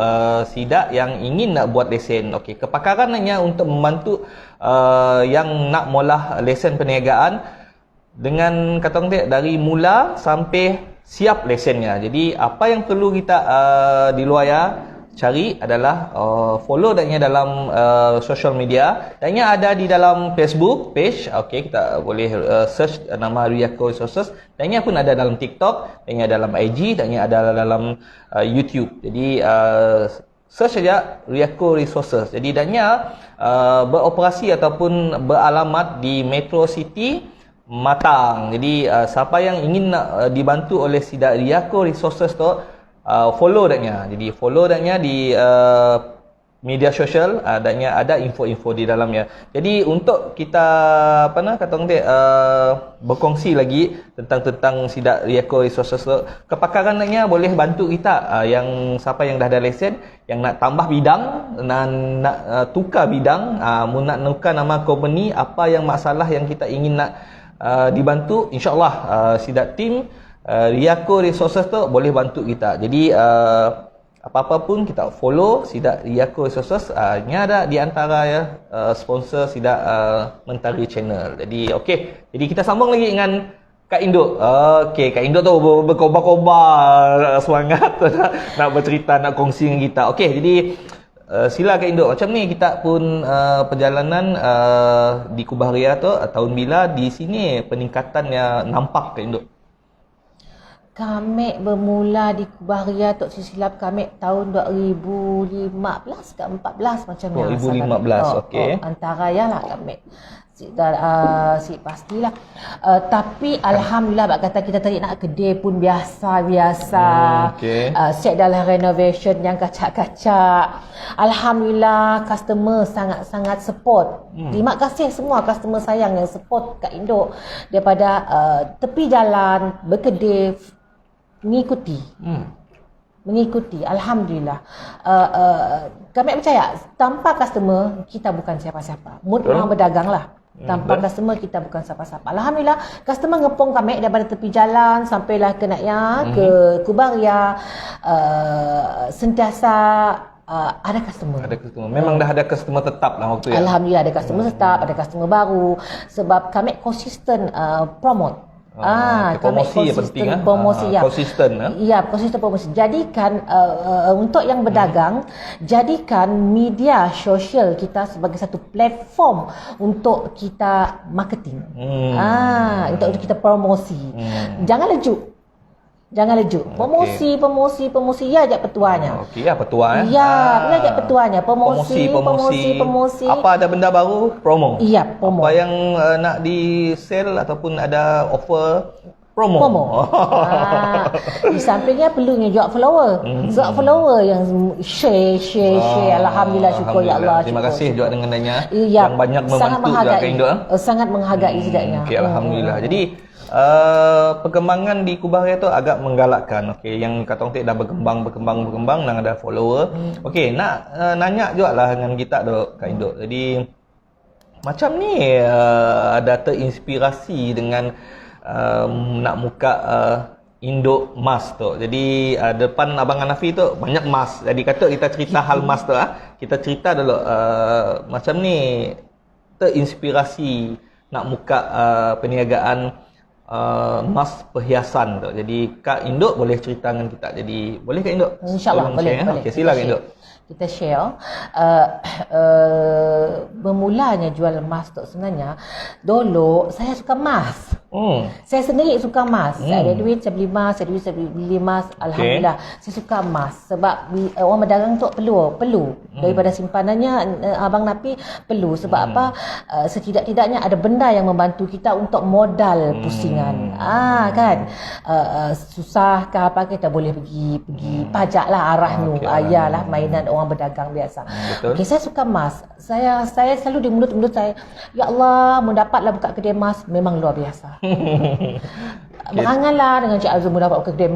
sidak yang ingin nak buat lesen. Okey, kepakarannya untuk membantu yang nak mula lesen perniagaan dengan kata orang dari mula sampai siap lesennya. Jadi apa yang perlu kita di luar cari adalah follow dannya dalam social media. Dannya ada di dalam Facebook page. Okey, kita boleh search nama Riako Resources. Dannya pun ada dalam TikTok, dannya dalam IG, dannya ada dalam YouTube. Jadi search saja Riako Resources. Jadi dannya beroperasi ataupun beralamat di Metro City Matang. Jadi siapa yang ingin nak dibantu oleh Sidak Riako Resources tu follow daknya. Jadi follow daknya di media sosial, daknya ada info-info di dalamnya. Jadi untuk kita berkongsi lagi tentang Sidak Riako Resources tu, kepakaran daknya boleh bantu kita yang siapa yang dah ada lesen, yang nak tambah bidang, nak tukar bidang, nak tukar nama company, apa yang masalah yang kita ingin nak dibantu, insya-Allah Sidak team Riako Resources tu boleh bantu kita. Jadi apa-apa pun kita follow Sidak Riako Resources. Ini ada di antara sponsor Sidak Mentari Channel. Jadi okey. Jadi kita sambung lagi dengan Kak Induk. Okey, Kak Induk tu berkobar-kobar semangat nak bercerita, nak kongsi dengan kita. Okey, jadi sila Kak Induk. Macam ni kita pun perjalanan di Kubah Ria tu tahun bila di sini peningkatannya nampak Kak Induk? Kami bermula di Kubah Ria tu silap kami tahun 2015 ke 14 macam ni. 2015, okey. Antara ya lah kami. Si pastilah. Tapi alhamdulillah bak kata kita tadi nak kedai pun biasa-biasa. Set dalam renovation yang kacak-kacak. Alhamdulillah customer sangat-sangat support. Terima kasih semua customer sayang yang support Kak Induk daripada tepi jalan berkedai mengikuti. Alhamdulillah. Kami percaya tanpa customer kita bukan siapa-siapa. Orang berdagang lah. Tanpa customer kita bukan siapa-siapa. Alhamdulillah customer ngepong kami daripada tepi jalan sampailah ke ke Kubah Ria. Sentiasa ada customer. Memang dah ada customer tetap lah waktu ya. Alhamdulillah ada customer tetap, ada customer baru sebab kami konsisten promote. Okay, promosi penting promosi ya. Konsisten Ya, konsisten promosi. Jadikan untuk yang berdagang, jadikan media sosial kita sebagai satu platform untuk kita marketing. Untuk kita promosi. Jangan lejuk. Promosi ya ajak petuanya. Okey, ya petua Ya ajak petuanya. Promosi. Apa ada benda baru, promo. Iya, promo. Apa yang nak di sell ataupun ada offer, promo. Di sampingnya perlunya juga follower. Sebab follower yang share. Alhamdulillah, syukur ya Allah. Terima kasih juga dengan adanya ya, yang banyak membantu juga ke Indo. Sangat menghargai sedaknya. Okey, alhamdulillah. Jadi perkembangan di Kubah Raya tu agak menggalakkan. Okey, yang kata orang dah berkembang dan ada follower. Okey, nak nanya jugalah dengan kita tu Kak Induk. Jadi macam ni ada terinspirasi dengan nak buka Induk Mas tu. Jadi depan Abang Hanafi tu banyak mas. Jadi kata kita cerita hal mas tu kita cerita dulu macam ni terinspirasi nak buka perniagaan mas perhiasan tu. Jadi Kak Induk boleh cerita dengan kita. Jadi boleh Kak Induk? InsyaAllah boleh. Okey, silakan Induk. Kita share. Bermulanya jual emas tu sebenarnya, dulu saya suka emas. Saya sendiri suka emas. Saya ada duit, saya beli emas, saya beli emas. Alhamdulillah. Saya suka emas sebab orang berdagang tu perlu daripada simpanannya. Abang Napi perlu sebab apa? Setidak-tidaknya ada benda yang membantu kita untuk modal pusingan. Kan? Susah ke apa, kita boleh pergi pajak lah arah nu. Ayalah mainan orang berdagang biasa. Okey, saya suka emas. Saya selalu di mulut saya, ya Allah, mau dapatlah buka kedai emas, memang luar biasa. Beranganlah dengan Cik Azul, mau dapat buka kedai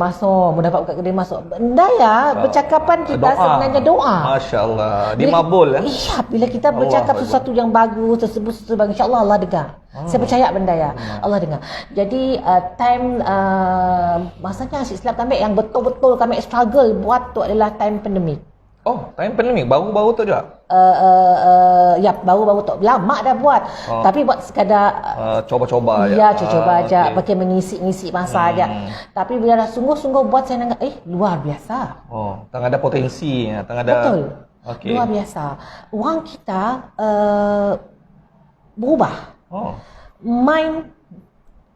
emas, benda ya, percakapan kita sebenarnya doa. Masya-Allah. Dia mabul Iya, bila kita bercakap sesuatu yang bagus, tersebut sesuatu insya-Allah Allah dengar. Saya percaya benda ya, Allah dengar. Jadi time masanya Islam kami yang betul-betul kami struggle buat tu adalah time pandemik. Time pandemik baru-baru tu juga. Ya, baru-baru tu. Lama dah buat. Tapi buat sekadar coba-coba aja. Ya, coba aja, pakai mengisi-ngisi masa aja. Tapi bila dah sungguh-sungguh buat, saya nanggap luar biasa. Tang ada potensi, tang ada. Betul. Luar biasa. Wang kita berubah. Main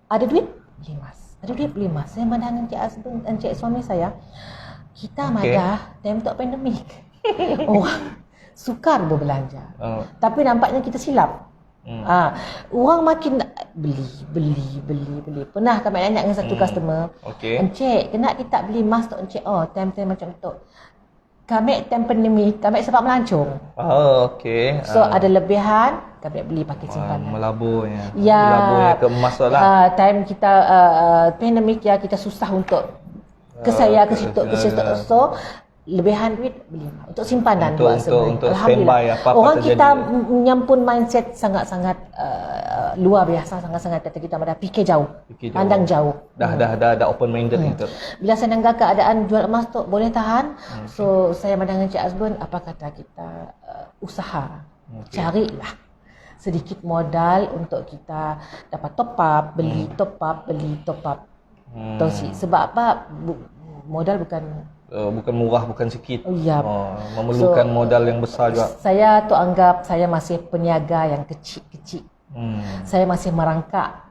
ada duit beli emas. Ada duit beli emas. Saya pandang Encik suami saya. Kita madah time tu pandemik. Orang sukar berbelanja. Tapi nampaknya kita silap. Orang makin beli. Pernah kami nanya dengan satu customer, Encik, kena kita beli emas tu Encik? Time macam tu. Kami time pandemik, kami sempat melancong. So ada lebihan, kami beli pakai simpanan. Melaburnya. Ya. Melaburnya ke emas tu lah. Time kita pandemik ya, kita susah untuk ke situ. So lebihan duit beli untuk simpanan untuk standby apa-apa orang terjadi. Kita menyampun mindset sangat-sangat luar biasa, sangat-sangat kita dah fikir jauh, pandang jauh. Dah open minded gitu. Bila saya dengar keadaan jual emas tu boleh tahan, so saya pandang Encik Azbun, apa kata kita usaha, carilah sedikit modal untuk kita dapat top up, beli top up. Sebab apa? Modal bukan murah, bukan sikit. Memerlukan modal yang besar juga. Saya tu anggap saya masih peniaga yang kecil-kecil. Saya masih merangkak.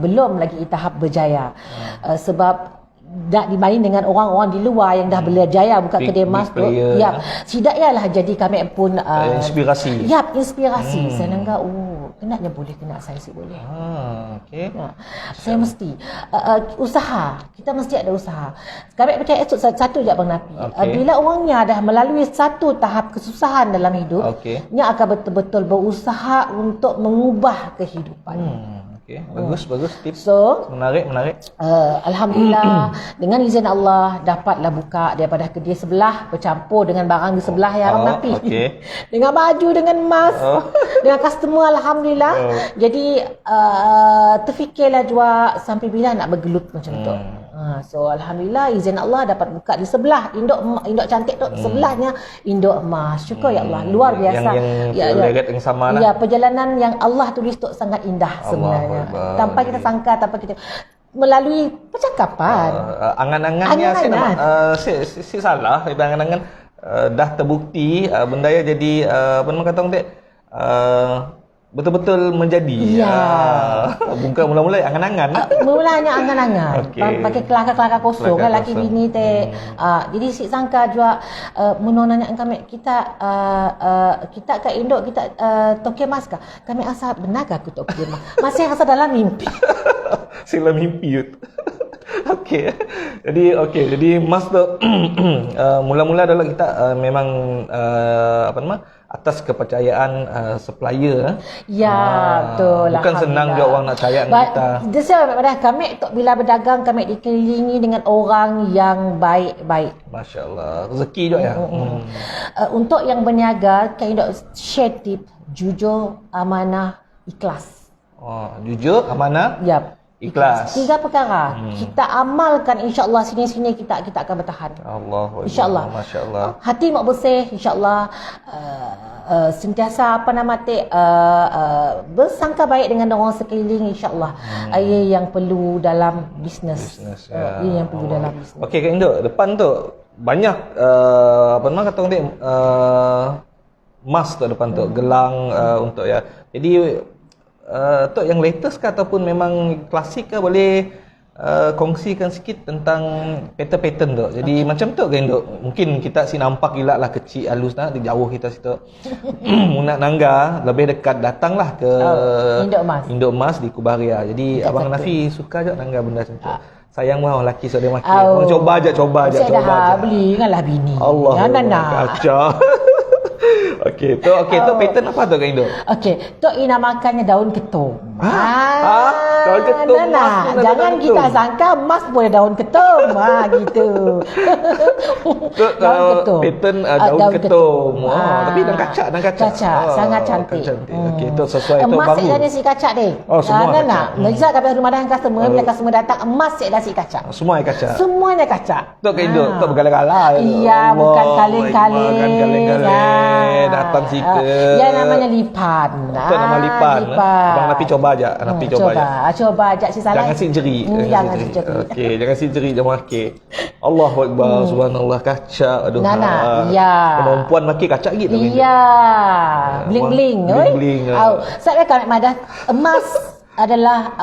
Belum lagi tahap berjaya. Sebab tak dibanding dengan orang-orang di luar yang dah berjaya buka kedai emas tu. Ya, setidaknya jadi kami pun inspirasi. Ya, inspirasi. Saya nanggap kenanya boleh, kena saya sih boleh. Saya mesti usaha. Kita mesti ada usaha. Kami percaya satu je Abang Napi. Bila orangnya dah melalui satu tahap kesusahan dalam hidup, dia akan betul-betul berusaha untuk mengubah kehidupan. Bagus tips. So, menarik. Alhamdulillah dengan izin Allah dapatlah buka daripada kedai sebelah bercampur dengan barang di sebelah ya Abang Napi. Dengan baju, dengan emas, dengan customer alhamdulillah. Jadi terfikirlah juga sampai bila nak bergelut macam tu. So alhamdulillah izin Allah dapat buka di sebelah induk cantik tu, sebelahnya induk emas. Syukur ya Allah, luar biasa. Yang leret yang sama lah. Ya, perjalanan yang Allah tulis tu sangat indah sebenarnya. Tanpa kita sangka, tanpa kita melalui percakapan. Angan-angannya saya salah, angan-angan dah terbukti benda yang jadi apa nama kata orang betul-betul menjadi. Bukan mula-mula angan-angan. Mulanya angan-angan. Pakai kelakar-kelakar kosong kan laki bini teh. Jadi si sangka juga menonanya kami kita kat induk kita toke mas kah? Kami asa benar ke aku toke mas? Masih rasa dalam mimpi. Sila mimpi. Jadi mas tu mula-mula adalah kita memang apa nama atas kepercayaan supplier. Betul. Bukan senang juga orang nak percaya dengan kita. Jadi kami bila berdagang kami dikelilingi dengan orang yang baik-baik. Masya-Allah. Rezeki juga ya. Untuk yang berniaga, kami dok share tip jujur, amanah, ikhlas. Jujur, amanah, ikhlas. 3 perkara. Kita amalkan insya-Allah sini-sini kita akan bertahan. Allahu Akbar. Insya-Allah. Masya-Allah. Hati mak bersih insya-Allah, sentiasa bersangka baik dengan orang sekeliling insya-Allah. Ia yang perlu dalam bisnes. Ia yang perlu dalam bisnes. Okey Kak Induk, depan tu banyak apa nama kata orang emas tu depan tu, gelang untuk ya. Jadi Tok yang latest ke ataupun memang klasik ke, boleh kongsikan sikit tentang pattern-pattern tu. Jadi macam tu kan Dok. Mungkin kita si nampak gila lah kecil halus nak di jauh kita situ. Munak nangga lebih dekat datanglah ke Induk Emas di Kubaria. Jadi Abang Nafi suka je nangga benda macam tu. Sayang mah lelaki so dia maki. Abang coba aja. Saya dah beli kan lah bini. Allah. Kacau. Okey, tu pattern apa tu Kak Indo? Okey, tu dinamakannya daun ketum. Daun ketum. Jangan kita sangka emas boleh daun ketum. Gitu. Daun ketum. Pattern daun ketum. Tapi dan kaca. Sangat cantik. Okey, tu sesuai tu baru. Emas saya dah si kaca deh. Semua kaca. Najak dapat rumah dah customer, bila customer datang emas saya dah si kaca. Semuanya kaca. Semuanya kaca. Tu Kak Indo, tu bergala-gala. Iya, bukan kaleng-kaleng. Datang situ. Ya namanya lipan. Itu nama lipan. Abang Nafi coba aja. Coba aja si salah. Jangan si jeri. Jangan si jeri. Okey, jangan si jeri jangan maki. Allahu Akbar. Subhanallah, kaca. Aduh. Ya. Perempuan maki kaca gitu. Iya. Bling-bling. Bling-bling. Saya kan madah emas adalah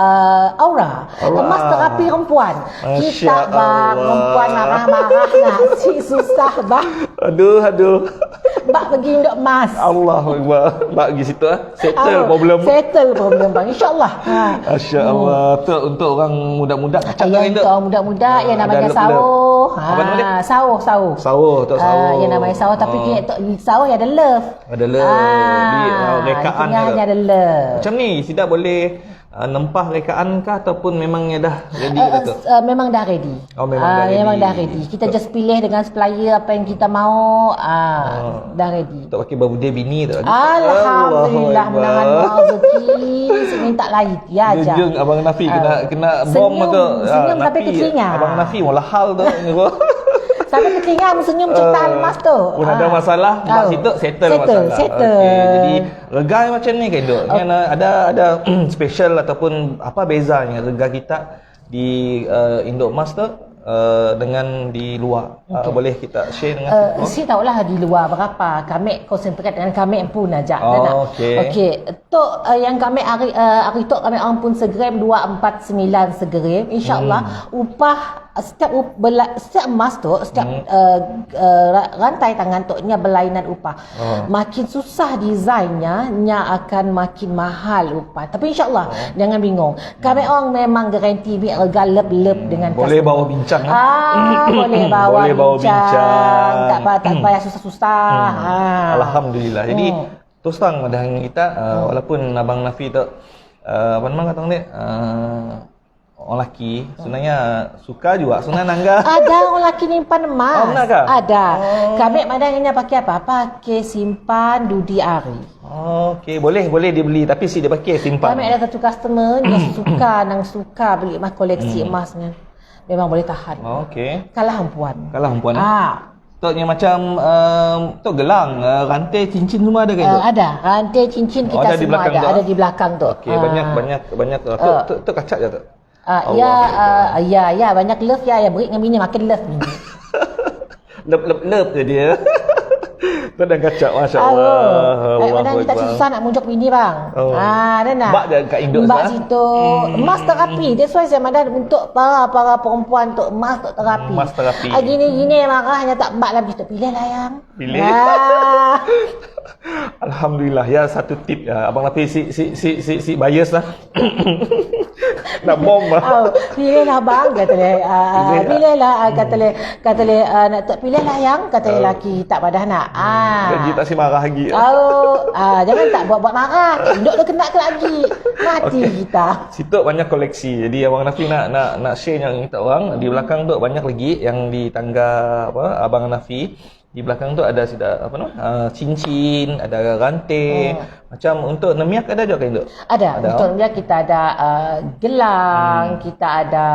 aura. Emas terapi perempuan. Kita perempuan marah-marah si susah Aduh. Bak pergi untuk emas. Allahu Akbar. Bak pergi situ settle problem bang. Insya-Allah. Masya-Allah. Tu untuk orang muda-muda kacak kan itu. Orang muda-muda yang namanya sawuh. Apa nama dia? Sawuh. Sawuh. Yang namanya sawuh tapi sawuh ada love. Ada love. Di rekaan hanya ada love. Macam ni tidak boleh nempah rekaan kah ataupun memangnya dah ready tu? Memang dah ready. Memang dah ready. Kita just pilih dengan supplier apa yang kita mau. Dah ready. Tak pakai babudeh bini tu. Alhamdulillah menahan rezeki. Minta lain ya aja. Jujur Abang Nafi kena bom tu. Senyum sampai ke telinga. Abang Nafi malah hal tu. Sampai ke telinga senyum cerita emas tu. Pun ada masalah, mak situ settle masalah. Jadi rega macam ni kan Dok. Ada special ataupun apa bezanya rega kita di Induk Emas tu dengan di luar. Boleh kita share dengan saya tahulah di luar berapa. Kami konsentrate dengan kami pun aja. Okey. Tu yang kami hari tu kami ampun segram 249 segram. Insya-Allah upah setiap emas tu setiap rantai tangan tu nya berlainan upah. Makin susah desainnya akan makin mahal upah. Tapi insya-Allah jangan bingung. Kami orang memang garanti biar harga lep dengan boleh bawa bincang boleh bawa bincang. Tak payah susah-susah. Alhamdulillah. Jadi terus terang dengan kita walaupun Abang Nafi tu apa nama kata dia orang lelaki sebenarnya suka juga sebenarnya nangga. Ada orang lelaki nyimpan emas. Ada. Kami madangnya pakai apa? Pakai simpan dudi ari. Okey, boleh dibeli tapi dia pakai simpan. Kami ada satu customer yang suka beli emas koleksi emasnya. memang boleh tahan. Okey. Kalah hempuan. Kalah hempuan. Tok macam tok gelang, rantai cincin semua ada ke Induk? Ada. Rantai cincin kita ada di semua belakang ada. tu, Ada di belakang tu. Okey, banyak tok kacak je tok. Ya, banyak love ya break dengan bini makin love bini. Lep je dia. Tu dah kacak, masya-Allah. Kadang kita susah nak munjuk bini bang. Nak. Bak je kat induk Bak situ. Emas terapi. That's why saya madan untuk para perempuan untuk emas untuk terapi. Emas terapi. Gini marahnya tak bak lagi tu. Pilihlah yang. Pilih. Alhamdulillah ya, satu tip ya. Abang Nafi si bias lah. Nak bom lah. Pilihlah bang kata dia. Pilihlah kata dia nak tak pilihlah yang kata dia lelaki tak padah nak. Janji tak si marah lagi. Jangan tak buat marah. Induk tu kena lagi. Mati kita. Situ banyak koleksi. Jadi Abang Nafi nak share yang kita orang. Di belakang tu banyak lagi yang di tangga Abang Nafi. Di belakang tu ada cincin, ada rantai. Macam untuk nemiak ada juga kan Induk? Ada. Untuk nemiak kita ada gelang, kita ada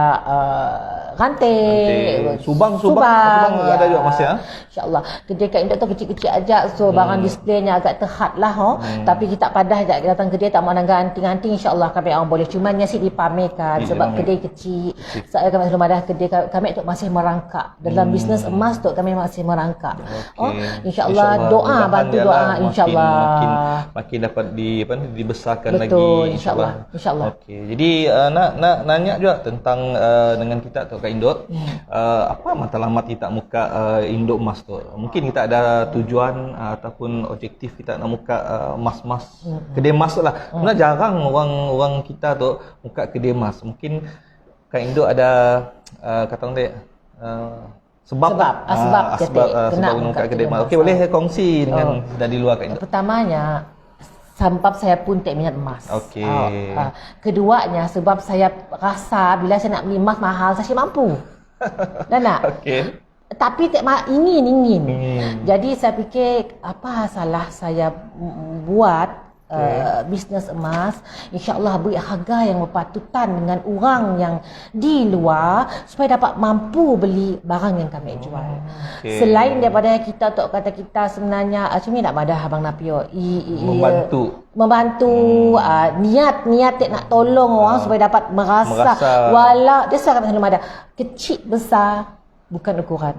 rantai. Subang ya. ada juga masih InsyaAllah. Kedai kat Induk tu kecil-kecil aja. So barang displaynya agak terhad lah. Tapi kita padah datang kedai tak mau nangga anting-anting. InsyaAllah kami orang boleh. Cuma nyasi dipamerkan sebab kedai kecil. Saya kami belum ada kedai kami tu masih merangkak. Dalam bisnes emas tu kami masih merangkak. InsyaAllah doa bantu doa insyaAllah makin dapat dibesarkan betul, lagi insyaAllah. Okey, jadi nak nanya juga tentang dengan kita tu kat Induk. Apa matlamat kita muka Induk Emas tu? Mungkin kita ada tujuan ataupun objektif kita nak muka emas-emas, kedai emas tu lah. Sebenarnya jarang orang kita tu muka kedai emas. Mungkin kat Induk ada kata orang dia sebab menuka kedai emas. Okey, boleh kongsi dengan dari luar kat Induk. Pertamanya sebab saya pun tak minat emas. Okey. Keduanya sebab saya rasa bila saya nak beli emas mahal saya mampu. Nak. Okey. Tapi tak ingin. Jadi saya fikir apa salah saya buat bisnes emas, insya-Allah beri harga yang berpatutan dengan orang yang di luar supaya dapat mampu beli barang yang kami jual. Selain daripada kita tok kata kita sebenarnya macam ni nak madah abang Napio membantu niat tak nak tolong orang supaya dapat merasa wala dia sangat ada kecil besar bukan ukuran.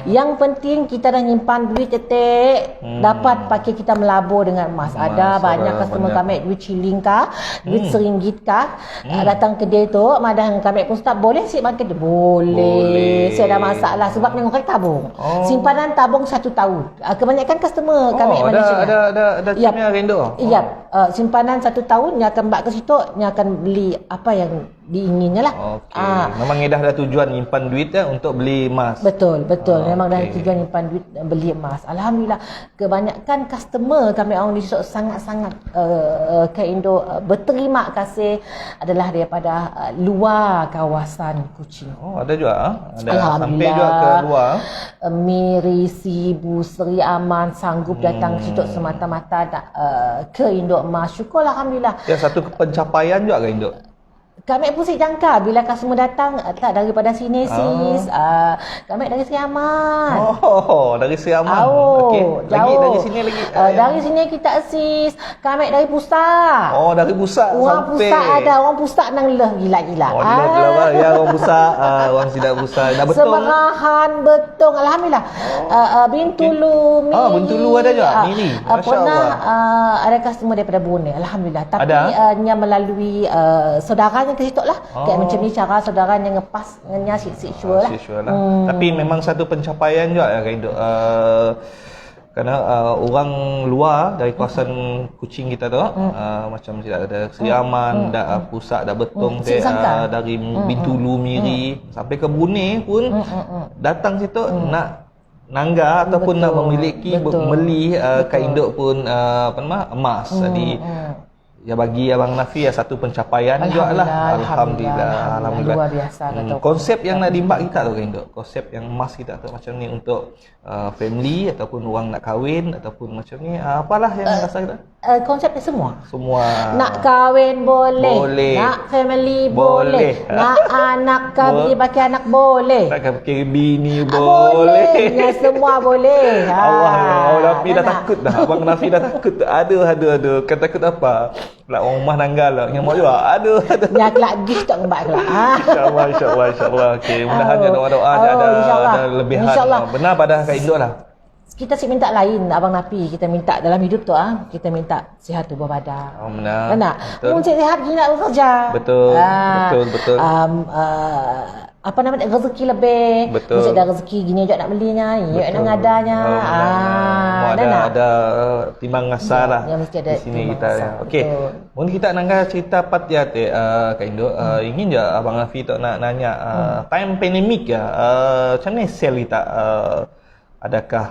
Yang penting kita dah nyimpan duit tetek, dapat pakai kita melabur dengan emas. Ada banyak customer kami duit shilling kah, duit RM1 kah, datang kedai tu, madang kami pun start boleh sih makan boleh. Saya ada masalah sebab yang orang tabung. Simpanan tabung 1 tahun. Kebanyakan customer kami Malaysia. Ada punya rendo. Ya, simpanan 1 tahun nya akan bak ke situ, nya akan beli apa yang diinginnya lah. Memang dah ada tujuan nyimpan duit untuk beli emas. Betul. Memang dah tujuan nyimpan duit beli emas. Alhamdulillah, kebanyakan customer kami orang di situ sangat-sangat ke Indo berterima kasih adalah daripada luar kawasan Kuching. Ada juga. Ada sampai juga ke luar. Miri, Sibu, Seri Aman sanggup datang ke situ semata-mata nak ke Indo emas. Syukur alhamdulillah. Ya, satu pencapaian juga ke Indo. Kami pun jangka bila customer datang tak daripada sini sis. Kami dari Seri Aman. Dari Seri Aman. Okey. Lagi dari sini lagi. Dari sini kita sis. Kami dari pusat. Dari pusat orang sampai. Pusat ada orang pusat nang leh gila-gila. Gila-gila ya orang pusat, orang tidak pusat. Dah betul. Semerahan betul alhamdulillah. Bintulu, Miri. Bintulu ada juga Miri. Pernah ada customer daripada Brunei alhamdulillah. Tapi nya melalui saudaranya ke situ lah. Kayak macam ni cara saudaranya ngepas dengan sure lah. Tapi memang satu pencapaian juga ya kan Induk. Kerana orang luar dari kawasan Kuching kita tu macam tidak ada Seri Aman, dah pusat dah betong dari Bintulu, Miri sampai ke Brunei pun datang situ nak nangga ataupun nak memiliki beli kain Induk pun emas. Jadi ya bagi Abang Nafi satu pencapaian juga lah. Alhamdulillah. Luar biasa konsep yang nak dimbak kita tu kan Induk. Konsep yang emas kita tu macam ni untuk family ataupun orang nak kahwin ataupun macam ni apalah yang rasa kita. konsep dia semua. Semua. Nak kahwin boleh. Boleh. Nak family Boleh. boleh. Nak anak kahwin pakai anak boleh. Takkan fikir bini Boleh. boleh. Ya, semua boleh. Allah, Abang Nafi dah Nak. takut dah. Abang Nafi dah takut. Aduh. Kan takut apa? Pula orang rumah nanggal lah. Nyamak juga. Aduh. Ya kelak gift tak kembali kelak. InsyaAllah. Okey, mudah-mudahan doa-doa dia InsyaAllah. ada lebihan. InsyaAllah. Benar pada Kak Induk lah. Kita sih minta lain Abang Nafi. Kita minta dalam hidup tu kita minta sihat tubuh badan. Oh, benar. Benar. Betul. Mungkin sihat gini nak bekerja. Betul. Betul. Apa namanya, rezeki lebih. Betul. Mesti ada rezeki gini juga nak belinya, ya nak ngadanya. Ada timbang ngasar lah. Ya, mesti ada di sini timbang kita ngasar, ya. Okey. betul. Mungkin kita nak cerita part dia Kak Induk. Ingin je Abang Nafi tu nak nanya time pandemik ya. Macam mana sel kita adakah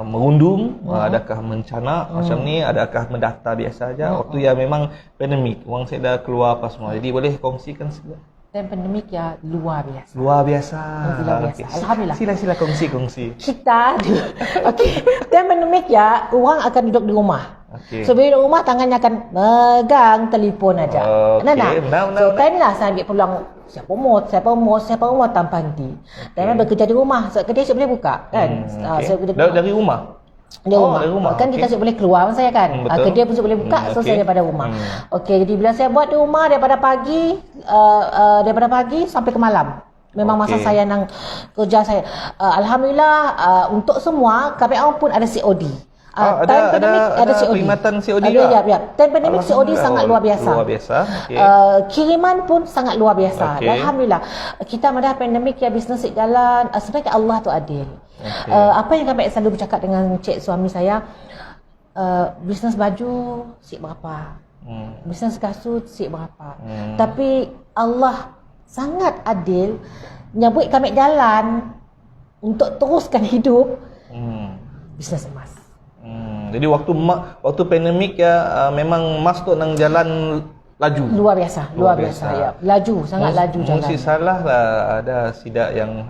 merundung, adakah mencanak macam ni, adakah mendaftar biasa aja waktu ya memang pandemik. Orang saya dah keluar apa semua. Jadi boleh kongsikan sikit. Dan pandemik ya luar biasa. Luar biasa. Luar biasa. Okey. Alhamdulillah. Sila kongsi. Kita okey. Dan pandemik ya, orang akan duduk di rumah. Okey. So bila duduk rumah tangannya akan megang telefon aja. Okey, benar. So time lah saya ambil peluang siapa mau tanpa henti. Dan bekerja di rumah. So kedai saya boleh buka kan. Okay. So dari rumah. Dari rumah. Kan kita boleh keluar saya kan. Kedai pun boleh buka. So saya daripada rumah. Okey, jadi bila saya buat di rumah daripada pagi sampai ke malam. Memang masa saya nang kerja saya. Alhamdulillah untuk semua kami pun ada COD. Ada COD. perkhidmatan COD ada, juga? Ya. Time pandemic COD sangat luar biasa. Okay. Kiriman pun sangat luar biasa. Okay. Alhamdulillah. Kita pada pandemik ya, bisnes jalan. Sebenarnya Allah tu adil. Okay. Apa yang kami selalu bercakap dengan cik suami saya, bisnes baju sik berapa? Bisnes kasut sik berapa? Tapi Allah sangat adil nyabut kami jalan untuk teruskan hidup bisnes emas. Jadi waktu pandemik ya memang mas tu nang jalan laju. Luar biasa ya. Laju, sangat laju jalan. Mesti salah lah ada sidak yang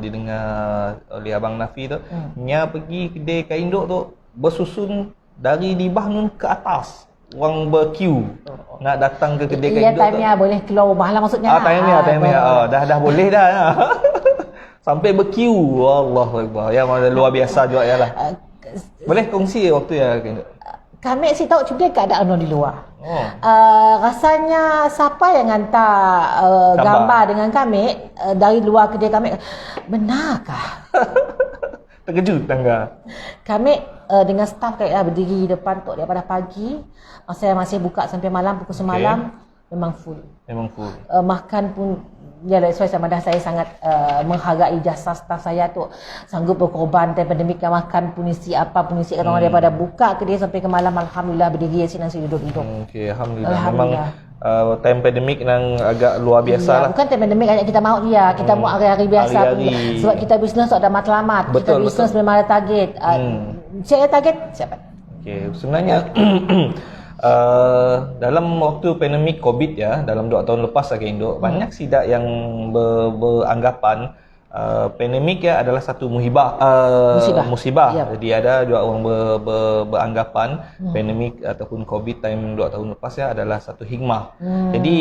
didengar oleh Abang Nafi tu. Nya pergi kedai Kak Induk tu bersusun dari di bangun ke atas. Orang berqueue nak datang ke kedai Kak Induk tu. Time-nya boleh keluar rumah lah maksudnya. Time-nya. Dah boleh dah. Sampai berqueue. Allahuakbar. Ya luar biasa juga ya lah. Boleh kongsi waktu ya Kak Induk? Kami sih tahu juga keadaan orang di luar. Rasanya siapa yang hantar gambar dengan kami dari luar kedai kami, benarkah? Terkejut tangga. Kami dengan staf berdiri depan tu daripada pagi, masa masih buka sampai malam pukul 9 malam, memang full. Makan pun ya, that's why saya sangat menghargai jasa staf saya tu, sanggup berkorban dan pandemik yang makan punisi orang daripada buka kedai sampai ke malam. Alhamdulillah berdiri sini nasi duduk-duduk. Okey, alhamdulillah. Memang time pandemik nang agak luar biasa lah. Bukan time pandemik hanya kita mahu dia, kita mahu hari-hari biasa punya. Sebab kita bisnes ada matlamat, kita bisnes memang ada target. Saya ada target siapa? Okey, sebenarnya dalam waktu pandemik COVID ya, dalam 2 tahun lepas Kak Induk, banyak sidak yang beranggapan pandemik ya adalah satu musibah. Yep. Jadi ada juga orang beranggapan pandemik ataupun COVID time 2 tahun lepas ya adalah satu hikmah. Jadi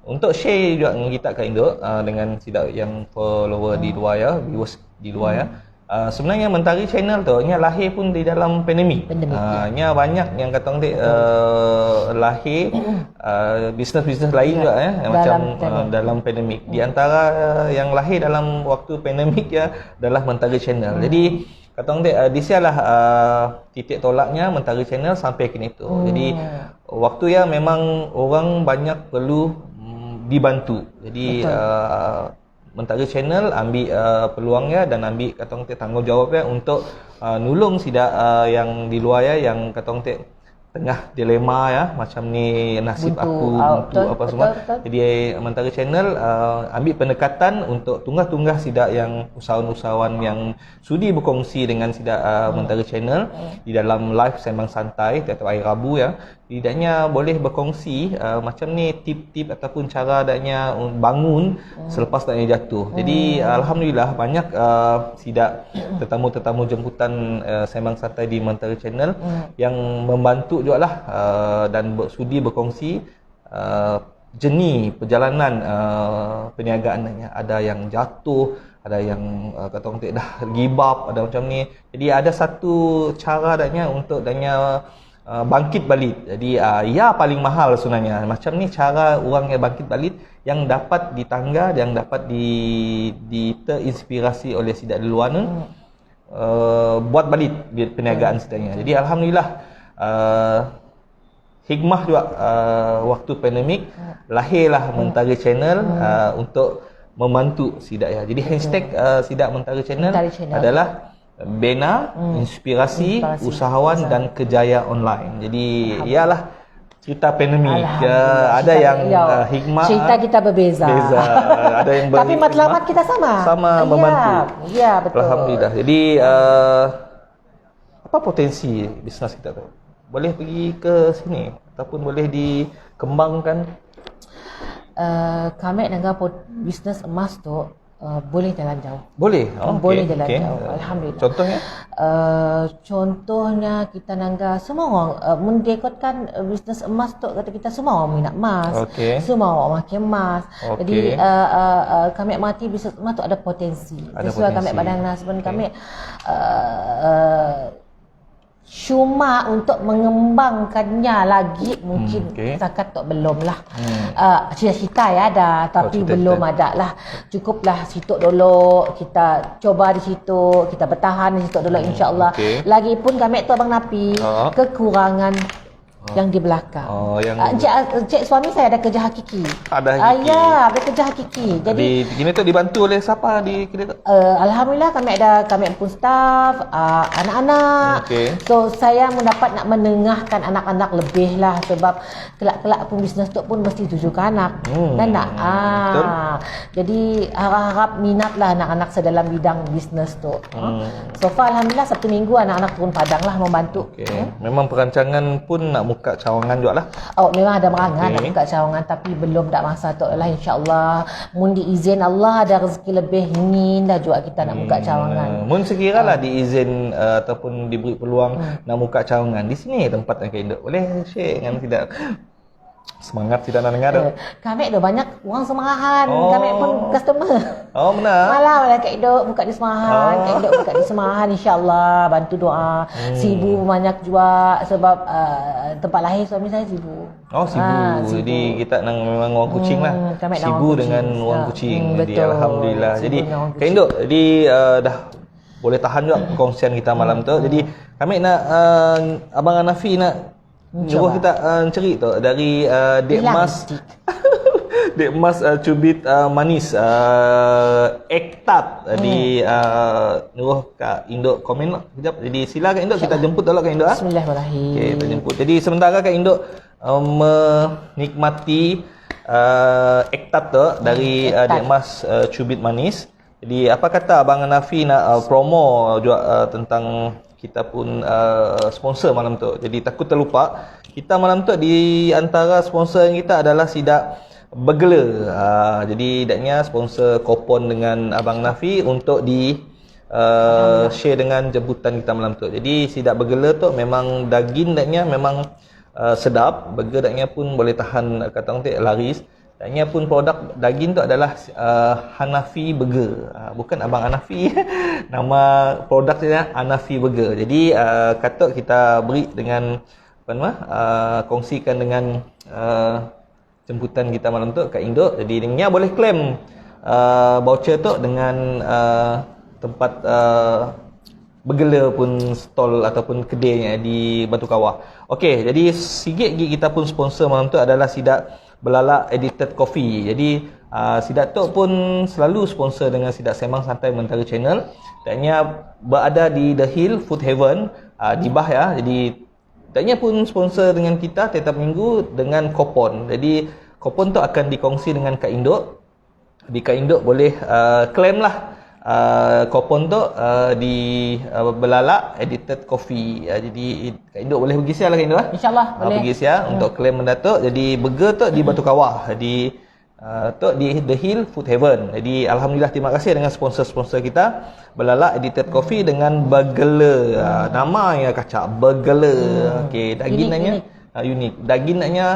untuk share juga dengan kita Kak Induk dengan sidak yang follower di luar ya, viewers di luar ya. Sebenarnya Mentari Channel tu nya lahir pun di dalam pandemik. Nya banyak yang kata orang lahir bisnes-bisnes lain juga ya dalam pandemik. Di antara yang lahir dalam waktu pandemik ya adalah Mentari Channel. Jadi kata orang di sialah titik tolaknya Mentari Channel sampai kini tu. Jadi waktu ya memang orang banyak perlu dibantu. Jadi Mentari Channel ambil peluangnya dan ambil kata orang tanggungjawabnya untuk nulung sidak yang di luar ya, yang kata orang tengah dilema ya, macam ni nasib aku buntu apa semua. Jadi Mentari Channel ambil pendekatan untuk tunggah-tunggah sidak yang usahawan-usahawan yang sudi berkongsi dengan sidak Mentari Channel di dalam live sembang santai tiap-tiap hari Rabu ya. Tidaknya boleh berkongsi macam ni tip-tip ataupun cara daknya bangun selepas daknya jatuh. Jadi alhamdulillah banyak sidak tetamu-tetamu jemputan Sembang Santai di Mentari Channel yang membantu jugalah dan sudi berkongsi jeni perjalanan perniagaan daknya. Ada yang jatuh, ada yang kata orang dah give up, ada macam ni. Jadi ada satu cara daknya untuk daknya bangkit balik. Jadi ya paling mahal sebenarnya. Macam ni cara orang yang bangkit balik yang dapat ditangga, yang dapat terinspirasi oleh sidak di luar ni buat balik perniagaan sedangnya. Jadi alhamdulillah hikmah juga waktu pandemik lahirlah Mentari Channel untuk membantu sidak ya. Jadi hashtag sidak Mentari Channel adalah bina inspirasi usahawan dan kejaya online. Jadi ialah cerita pandemik. Ada yang hikmah, cerita kita berbeza. Ada yang tapi matlamat kita sama. Sama membantu. Ya, betul. Alhamdulillah. Jadi apa potensi bisnes kita tu? Boleh pergi ke sini ataupun boleh dikembangkan? Kami dengan bisnes emas tu boleh jalan jauh. Boleh? Boleh jalan jauh. Alhamdulillah. Contohnya? Contohnya kita nangga semua orang mendekatkan bisnes emas tu, kata kita semua orang minat emas. Semua orang makan emas. Jadi kami mati bisnes emas tu ada potensi. Sesuai kami pandang husband kami cuma untuk mengembangkannya lagi mungkin setakat tu belum lah. Cita-cita ya ada, tapi belum ada lah. Cukuplah situ dulu, kita coba di situ, kita bertahan di situ dulu insya-Allah. Lagipun kami tu Abang Nafi kekurangan yang di belakang. Cik suami saya ada kerja hakiki. Ada hakiki. Ya, ada kerja hakiki. Jadi gini tu dibantu oleh siapa di kedai tu? Alhamdulillah kami pun staff, anak-anak. So saya mendapat nak menengahkan anak-anak lebih lah, sebab kelak-kelak pun bisnes tu pun mesti tujukan anak. Dan nak jadi harap minatlah anak-anak sedalam bidang bisnes tu. So far alhamdulillah Sabtu Minggu anak-anak turun padang lah membantu. Memang perancangan pun nak buka cawangan juga lah. Memang ada merangan nak buka cawangan, tapi belum tak masa tu lah insya-Allah. Mun diizin Allah ada rezeki lebih, ingin dah juga kita nak buka cawangan. Mun sekiralah diizin ataupun diberi peluang nak buka cawangan di sini tempat yang Induk. Boleh share dengan tidak? Semangat tidak nak dengar tu. Kami ada banyak orang Semarahan. Kami pun customer. Benar. Malah Kak Induk buka di Semarahan. Kak Induk buka di Semarahan, insya-Allah bantu doa. Sibu banyak juga sebab tempat lahir suami saya Sibu. Sibu. Jadi kita memang orang Kuching lah. Sibu dengan orang Kuching. Jadi alhamdulillah. Jadi Kak Induk, jadi dah boleh tahan juga perkongsian kita malam tu. Jadi kami nak Abang Hanafi nak nyuruh kita ceri tu dari Dek Mas Dek Mas Cubit Manis Ektat di nyuruh Kak Induk komen lah sekejap. Jadi silakan Induk, kita jemput dulu Kak Induk. Bismillahirrahmanirrahim. Kita jemput. Jadi sementara Kak Induk menikmati Ektat tu dari Dek Mas Cubit Manis. Jadi apa kata Abang Hanafi nak promo juga tentang kita pun sponsor malam tu. Jadi takut terlupa, kita malam tu di antara sponsor kita adalah sidak Burglar. Jadi daknya sponsor kupon dengan Abang Nafi untuk di share dengan jemputan kita malam tu. Jadi sidak Burglar tu memang daging daknya memang sedap. Burger daknya pun boleh tahan kata orang tu laris. Daknya pun produk daging tu adalah Hanafi Burger. Bukan Abang Hanafi. Nama produk dia Hanafi Burger. Jadi kata kita beri dengan kongsikan dengan jemputan kita malam tu Kak Induk. Jadi dia boleh claim voucher tu dengan tempat bergela pun stall ataupun kedainya di Batu Kawah. Okey, jadi sikit lagi kita pun sponsor malam tu adalah sidak Belalak Edited Coffee. Jadi sidak tu pun selalu sponsor dengan sidak Sembang Santai Mentari Channel. Daknya berada di The Hill Food Heaven di Bah ya. Jadi daknya pun sponsor dengan kita setiap minggu dengan kupon. Jadi kupon tu akan dikongsi dengan Kak Induk. Jadi Kak Induk boleh claim lah kupon tu di Belalak Edited Coffee. Jadi Kak Induk boleh pergi siap lah Kak Induk. InsyaAllah boleh. Pergi siap untuk claim mendatuk. Jadi burger tu di Batu Kawah. Jadi tu di The Hill Food Heaven. Jadi alhamdulillah, terima kasih dengan sponsor-sponsor kita, Belalak Edited Coffee dengan burger. Nama yang kacak burger. Okey, dagingnya unik. Dagingnya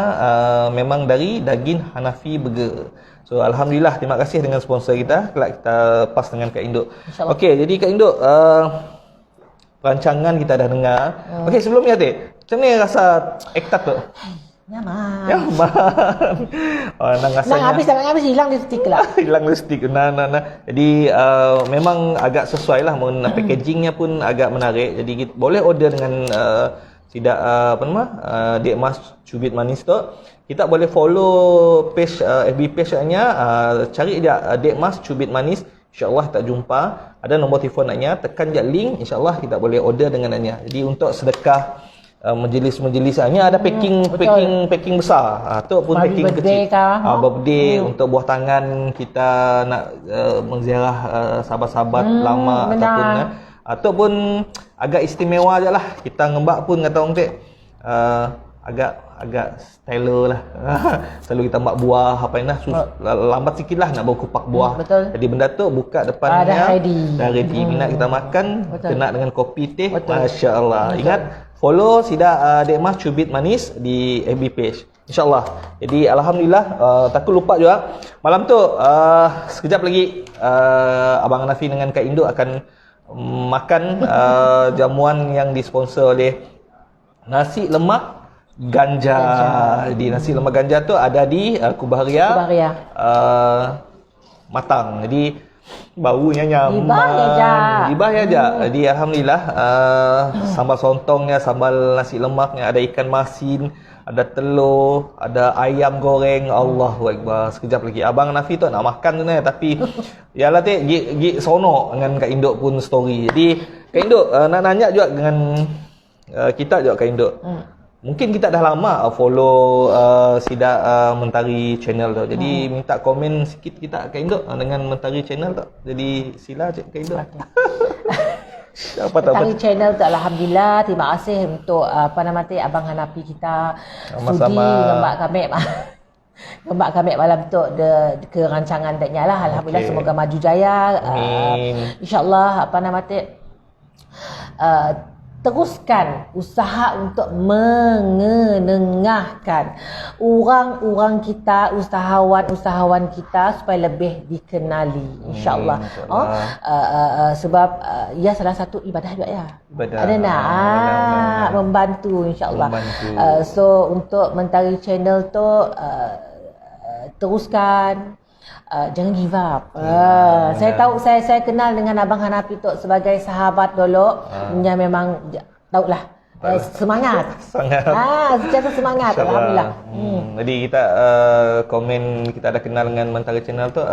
memang dari daging Hanafi Burger. So alhamdulillah, terima kasih dengan sponsor kita. Kelak kita pas dengan Kak Induk. Okey, jadi Kak Induk, rancangan kita dah dengar. Okey, sebelum ni Atik, macam ni rasa akta tu? Nyaman. Nang rasanya Nak habis hilang lipstick lah. hilang lipstick. Jadi memang agak sesuai lah. Packagingnya pun agak menarik. Jadi kita boleh order dengan tidak Dek Mas Cubit Manis tu. Kita boleh follow page FB page-nya, cari dia Dek Mas Cubit Manis. InsyaAllah tak jumpa. Ada nombor telefon naknya, tekan je link, InsyaAllah kita boleh order dengan naknya. Jadi untuk sedekah majlis-majlisnya ada packing besar. Tu pun packing kecil. Birthday untuk buah tangan kita nak menziarah sahabat-sahabat lama ataupun agak istimewa je lah. Kita ngembak pun kata orang cik agak styler lah. Selalu kita ambak buah apa ni lambat sikit lah nak bawa kupak buah. Jadi benda tu buka depannya dah ready. Minat kita makan, kena dengan kopi teh. Masya-Allah. Ingat follow sida Dek Mas Cubit Manis di FB page. InsyaAllah. Jadi alhamdulillah, takut lupa juga. Malam tu sekejap lagi Abang Hanafi dengan Kak Induk akan makan jamuan yang disponsor oleh nasi lemak ganja. Di nasi lemak ganja tu ada di Kubaharia Matang. Jadi baunya nyaman. Libah aja. Jadi alhamdulillah, sambal sontongnya, sambal nasi lemaknya, ada ikan masin, ada telur, ada ayam goreng. Allahu Akbar. Sekejap lagi Abang Hanafi tu nak makan tu tapi yalah teh gig sonok dengan Kak Induk pun story. Jadi Kak Induk nak nanya juga dengan kita juga Kak Induk. Mungkin kita dah lama follow Sida Mentari channel tu. Jadi minta komen sikit kita Kak Induk dengan Mentari channel tu. Jadi sila Kak Induk. Mentari channel tu alhamdulillah, terima kasih untuk Abang Hanafi kita sudi ngembak kami malam tu ke rancangan deknya lah. Alhamdulillah, semoga maju jaya. InsyaAllah teruskan usaha untuk mengenengahkan orang-orang kita, usahawan kita supaya lebih dikenali, insyaAllah. Sebab ia salah satu ibadah juga ya. Ada nak membantu, insyaAllah. So untuk Mentari channel tu teruskan. Jangan give up. Saya tahu, saya kenal dengan Abang Hanafi tu sebagai sahabat dulu. Dia memang tahulah semangat. Secara semangat. Alhamdulillah. Jadi kita komen kita ada kenal dengan Mentari channel tu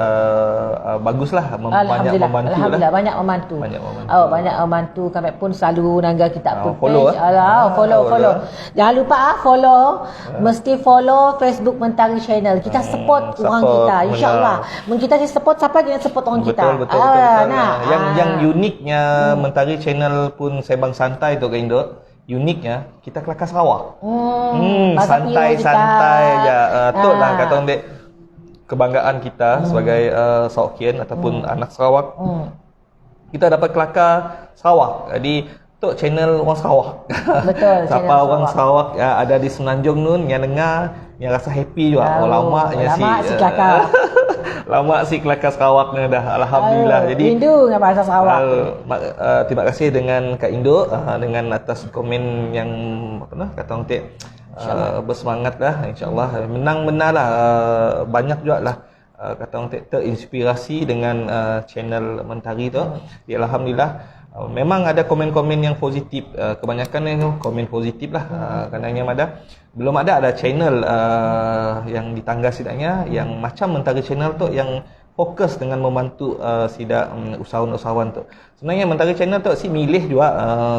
baguslah, banyak membantu. Alhamdulillah, banyak membantu. Banyak membantu. Kami pun selalu nangga kita pun follow. Follow. Jangan lupa follow. Mesti follow Facebook Mentari channel. Kita support orang kita, insya-Allah. Kita support siapa kita support orang kita. Betul. Yang uniknya Mentari channel pun Sebang Santai tu Kak Induk. Uniknya kita Kelakar Sarawak. Santai-santai je. Tu lah kata orang dek, kebanggaan kita sebagai Sawakian ataupun anak Sarawak. Kita dapat Kelakar Sarawak. Jadi tu channel orang Sarawak. Betul. Siapa orang Sarawak ada di Semenanjung nun yang dengar, yang rasa happy juga. Lama si Kelakar. Lama si Kelakar Sarawak ni dah, alhamdulillah. Jadi rindu dengan bahasa Sarawak. Terima kasih dengan Kak Induk dengan atas komen yang kata orang tek bersemangat lah, insya-Allah. Menang benar lah, banyak juga lah kata orang tek terinspirasi dengan channel Mentari tu. Ya, alhamdulillah. Memang ada komen-komen yang positif, kebanyakan yang komen positif lah. Kadang-kadang belum ada channel yang di tangga sidaknya yang macam Mentari channel tu yang fokus dengan membantu sidak usahawan-usahawan tu. Sebenarnya Mentari channel tu si milih juga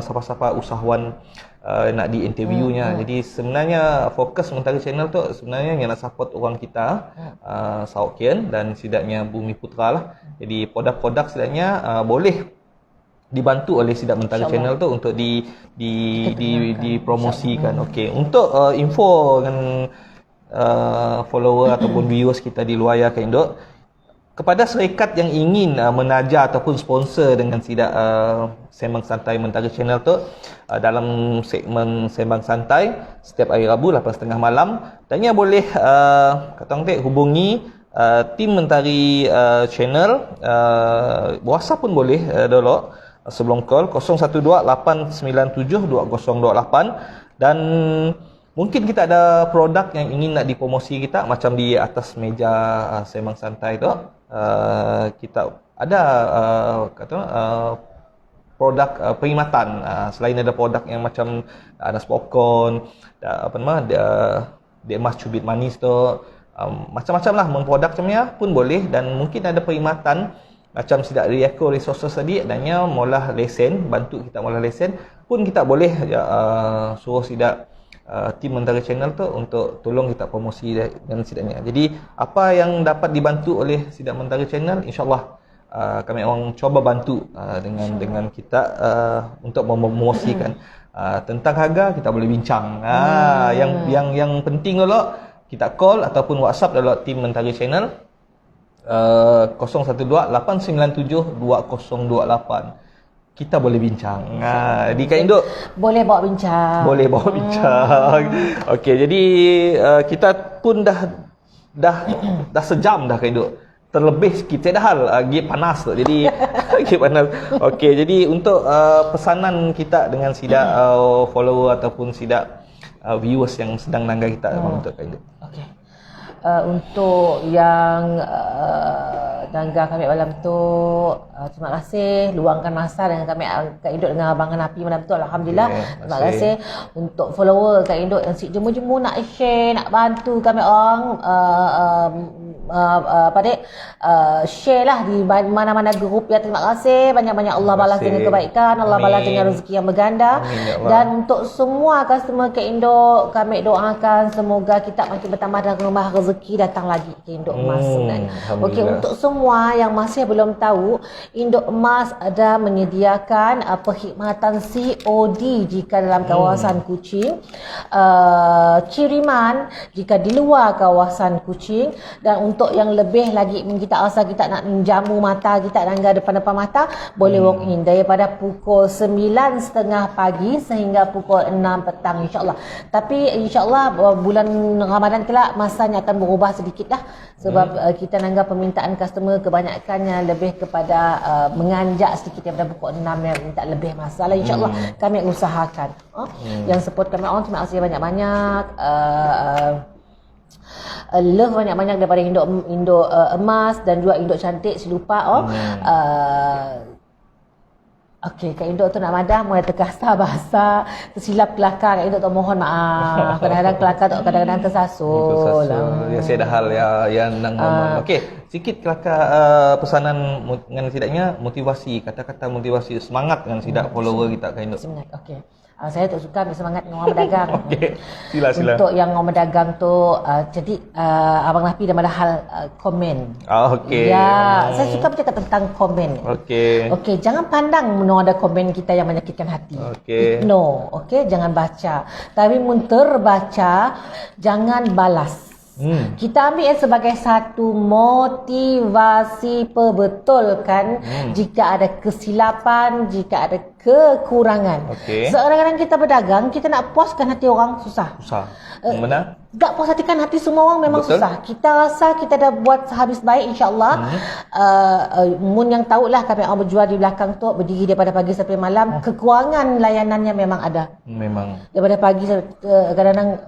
siapa-siapa usahawan nak di-interviewnya. Jadi sebenarnya fokus Mentari Channel tu sebenarnya yang nak support orang kita, Saukian dan sidaknya Bumi Putra lah. Jadi produk-produk sidaknya boleh dibantu oleh Sidak Mentari Channel tu untuk dipromosikan. Okey, untuk info dengan follower ataupun viewers kita di luar ya Kak Induk, kepada syarikat yang ingin menaja ataupun sponsor dengan Sidak Sembang Santai Mentari Channel tu, dalam segmen Sembang Santai setiap hari Rabu 8.30 malam, tanya boleh kata orang hubungi tim Mentari Channel, WhatsApp pun boleh dulu sebelum call 012-897-2028. Dan mungkin kita ada produk yang ingin nak dipromosi kita, macam di atas meja Sembang Santai tu, kita ada produk perkhidmatan. Selain ada produk yang macam nasi popcorn, emas cubit manis tu, macam-macam lah memproduk macamnya pun boleh. Dan mungkin ada perkhidmatan macam Sidak Riaco Resources tadi, adanya maulah lesen, bantu kita maulah lesen pun kita boleh suruh Sidak tim Mentari Channel tu untuk tolong kita promosi dengan sidaknya. Jadi apa yang dapat dibantu oleh Sidak Mentari Channel, insya-Allah kami orang cuba bantu dengan kita untuk mempromosikan. Tentang harga kita boleh bincang. Yang penting dulu kita call ataupun WhatsApp dalam tim Mentari Channel 012-897-2028. Kita boleh bincang. Di Kak Induk boleh bawa bincang. Boleh bawa bincang. Okey, jadi kita pun dah sejam dah Kak Induk. Terlebih sikit saya dah hal lagi panas tu. Jadi lagi panas. Okey, jadi untuk pesanan kita dengan Sidak follower ataupun Sidak viewers yang sedang nangga kita untuk Kak Induk. Okey. Untuk yang danggar kami malam tu, terima kasih luangkan masa dengan kami Kak Induk dengan Abang Hanapi malam tu. Alhamdulillah. Terima kasih untuk follower Kak Induk yang jemu-jemu nak share, nak bantu kami orang share lah di mana-mana grup ya. Terima kasih banyak-banyak. Allah balas dengan kebaikan, Allah balas dengan rezeki yang berganda. Dan untuk semua customer Kak Induk, kami doakan semoga kita makin bertambah dan rumah rezeki datang lagi ke Induk Emas sebenarnya. Okey, untuk semua yang masih belum tahu, Induk Emas ada menyediakan perkhidmatan COD jika dalam kawasan Kuching, kiriman jika di luar kawasan Kuching. Dan untuk yang lebih lagi, kita rasa kita nak menjamu mata kita nangga depan-depan mata, boleh walk in daripada pukul 9.30 pagi sehingga pukul 6 petang insya-Allah. Tapi insya-Allah bulan Ramadan kelak masanya akan berubah sedikit lah, sebab kita nangga permintaan customer kebanyakannya lebih kepada menganjak sedikit daripada pukul 6 yang minta lebih masalah. InsyaAllah kami usahakan. Yang support kami on, terima kasih banyak-banyak. Love banyak-banyak daripada Induk Emas dan juga Induk Cantik, silupa okey, Kak Induk tu nak madah mulai terkasar bahasa, tersilap kelakar. Kak Induk tu mohon maaf. Kadang-kadang kelakar tu kadang-kadang tersasul. Ya, saya dah hal yang nang okey, sikit kelakar pesanan dengan sidaknya motivasi, kata-kata motivasi, semangat dengan sidak follower kita Kak Induk. Semangat. Okey. Saya tak suka bersemangat dengan orang berdagang. Okey. Sila. Untuk yang orang berdagang tu, jadi Abang Nafi dah ada hal komen. Okey. Ya, saya suka bercakap tentang komen. Okey. Okey, jangan pandang mana ada komen kita yang menyakitkan hati. Okey. Ignore, okey, jangan baca. Tapi mun terbaca, jangan balas. Kita ambil sebagai satu motivasi perbetulkan jika ada kesilapan, jika ada kekurangan. Okay. Kadang-kadang kita berdagang, kita nak puaskan hati orang susah. Benar? Tak puas hatikan hati semua orang memang Betul. susah. Kita rasa kita dah buat sehabis baik, insya-Allah. Mun yang tahulah kami orang berjual di belakang tu berdiri daripada pagi sampai malam, kekurangan layanannya memang ada. Memang. Daripada pagi kadang-kadang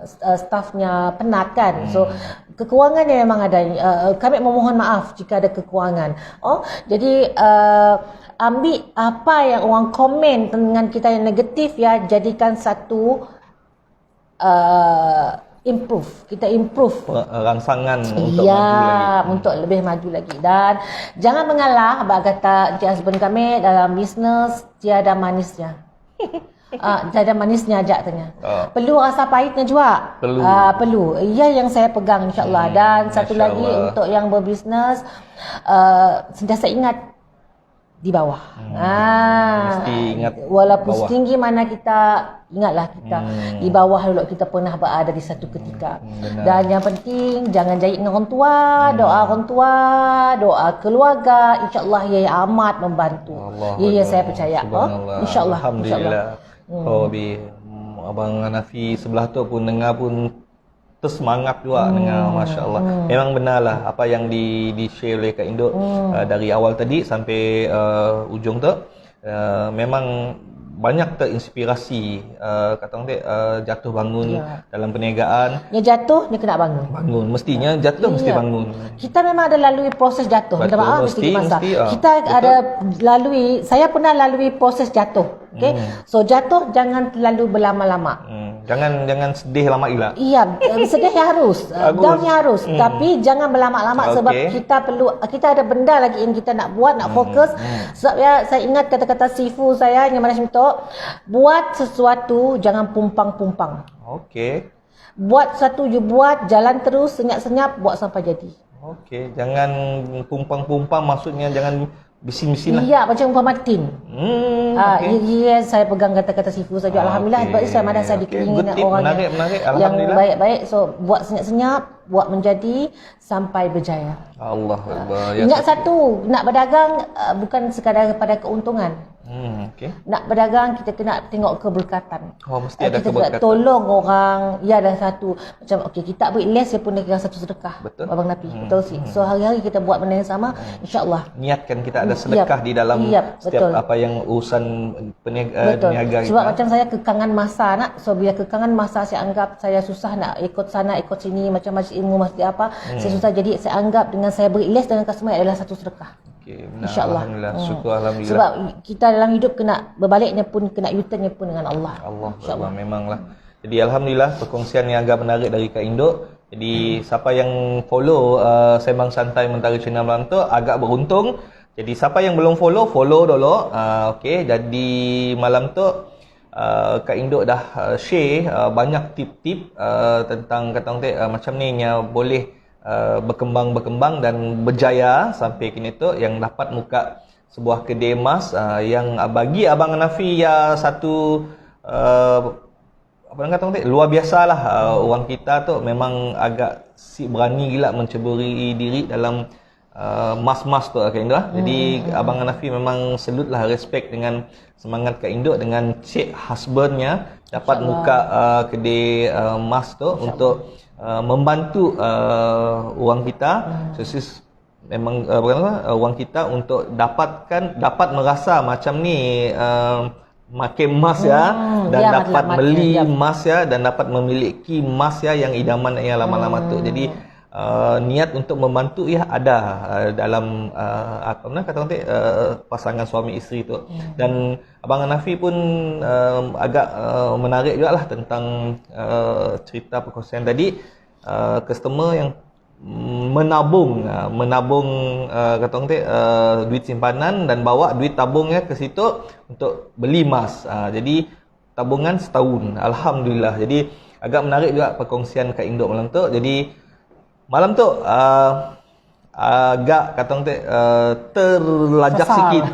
stafnya penat kan. So kekurangannya memang ada. Kami memohon maaf jika ada kekurangan. Jadi ambil apa yang orang komen dengan kita yang negatif ya, jadikan satu improve. Kita improve rangsangan untuk ya, maju lagi. untuk lebih maju lagi. Dan jangan mengalah, abang kata Encik husband kami, dalam bisnes tiada manisnya. Dada manisnya ajak tanya. Oh. Perlu rasa pahitnya juga. Perlu. Perlu. Ia yang saya pegang insya-Allah. Dan satu Masya lagi Allah. untuk yang berbisnes, sentiasa ingat di bawah. Mesti ingat walaupun bawah. setinggi mana kita, ingatlah kita di bawah dulu kita pernah berada di satu ketika. benar. Dan yang penting jangan jahit dengan orang tua, doa orang tua, doa keluarga, insya-Allah ia amat membantu. Allah Ya, Akbar. saya percaya. Subhanallah. Insya-Allah. Alhamdulillah. Oh, Abang Hanafi sebelah tu pun dengar pun tersemangat juga dengar, Masya Allah. Memang benarlah apa yang di-share oleh Kak Induk dari awal tadi sampai ujung tu. Memang banyak terinspirasi kata orang jatuh bangun dalam perniagaan. Dia jatuh, dia kena bangun. Bangun, mestinya jatuh mesti Iya. bangun. Kita memang ada lalui proses jatuh. Minta Betul, maaf mesti, masa. mesti, Kita betul. ada lalui, saya pernah lalui proses jatuh. Okay? So jatuh jangan terlalu berlama-lama. Jangan sedih lama gila. Iya, sedih harus, Bagus. down harus, tapi jangan berlama-lama sebab Okey. kita ada benda lagi yang kita nak buat, nak fokus. Sebab ya saya ingat kata-kata sifu saya yang mana itu, buat sesuatu jangan pumpang-pumpang. Okey. Buat satu you buat, jalan terus, senyap-senyap, buat sampai jadi. Okey, jangan pumpang-pumpang, maksudnya jangan bisin-bisin lah. Iya, macam Muhammad Tin. Okey. Ya, saya pegang kata-kata sifu saja. Alhamdulillah, sebab saya mana saya Okey, dikelilingi good dengan tip. orang Menarik, yang Alhamdulillah. baik-baik. So, buat senyap-senyap, buat menjadi sampai berjaya. Allah Akbar. Ya, Ingat satu, nak berdagang bukan sekadar pada keuntungan. okey. Nak berdagang kita kena tengok keberkatan. Oh, mesti ada Kita keberkatan. kena tolong orang. Ya, ada satu macam okey kita beri les dia pun dia kira satu sedekah. Betul. Abang Napi. Betul sih. So hari-hari kita buat benda yang sama, insya-Allah. Niatkan kita ada sedekah Yap. di dalam Yap, setiap betul. apa yang urusan Betul. niaga Sebab kita. macam saya kekangan masa nak. So bila kekangan masa saya anggap saya susah nak ikut sana ikut sini macam majlis ilmu masjid apa. Saya susah jadi saya anggap dengan saya beri les dengan customer adalah satu sedekah. Okey, benar. InsyaAllah. Alhamdulillah. Syukur alhamdulillah. Sebab kita dalam hidup kena berbaliknya pun kena U-turnnya pun dengan Allah. Allah memanglah. Jadi alhamdulillah perkongsian yang agak menarik dari Kak Induk. Jadi siapa yang follow Sembang Santai Mentari Channel malam tu agak beruntung. Jadi siapa yang belum follow dulu. Okey, jadi malam tu Kak Induk dah share banyak tip-tip tentang kata orang macam ni yang boleh berkembang dan berjaya sampai kini tu yang dapat muka sebuah kedai emas yang bagi Abang Hanafi ya satu apa orang kata luar biasalah. Orang kita tu memang agak berani gila menceburi diri dalam mas-mas tu Kak Induk. Jadi Abang Hanafi memang salute lah, respect dengan semangat Kak Induk dengan cik husbandnya dapat muka kedai emas tu untuk membantu orang kita. Memang orang kita untuk dapat merasa macam ni makin emas ya dan ya, dapat matlamat, beli ya. emas ya dan dapat memiliki emas ya yang idaman yang lama-lama tu. Jadi niat untuk membantu ya ada dalam apa nama kata orang pasangan suami isteri tu. Dan Abang Hanafi pun agak menarik jugalah tentang cerita perkongsian tadi. Customer yang menabung kata orang duit simpanan dan bawa duit tabungnya ke situ untuk beli emas. Jadi tabungan setahun. Alhamdulillah. Jadi agak menarik juga perkongsian Kak Induk malam tu. Jadi malam tu agak kata orang terlajak sikit,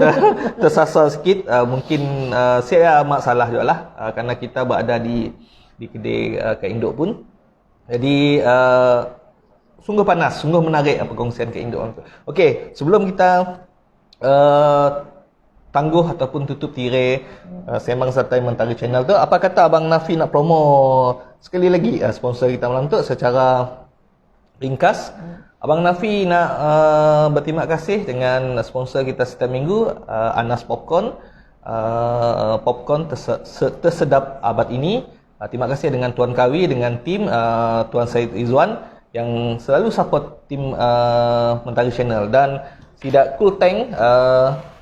tersasar sikit. Mungkin saya amat salah jugalah kerana kita berada di kedai Kak Induk pun. Jadi sungguh panas, sungguh menarik perkongsian Kak Induk. Okey, sebelum kita tangguh ataupun tutup tirai Sembang Santai Mentari Channel tu, apa kata Abang Nafi nak promo sekali lagi sponsor kita malam tu secara ringkas? Abang Nafi nak berterima kasih dengan sponsor kita setiap minggu, Anas Popcorn. Popcorn tersedap abad ini. Terima kasih dengan Tuan Kawi, dengan tim Tuan Syed Izwan yang selalu support tim Mentari Channel. Dan Sidak Cool Tank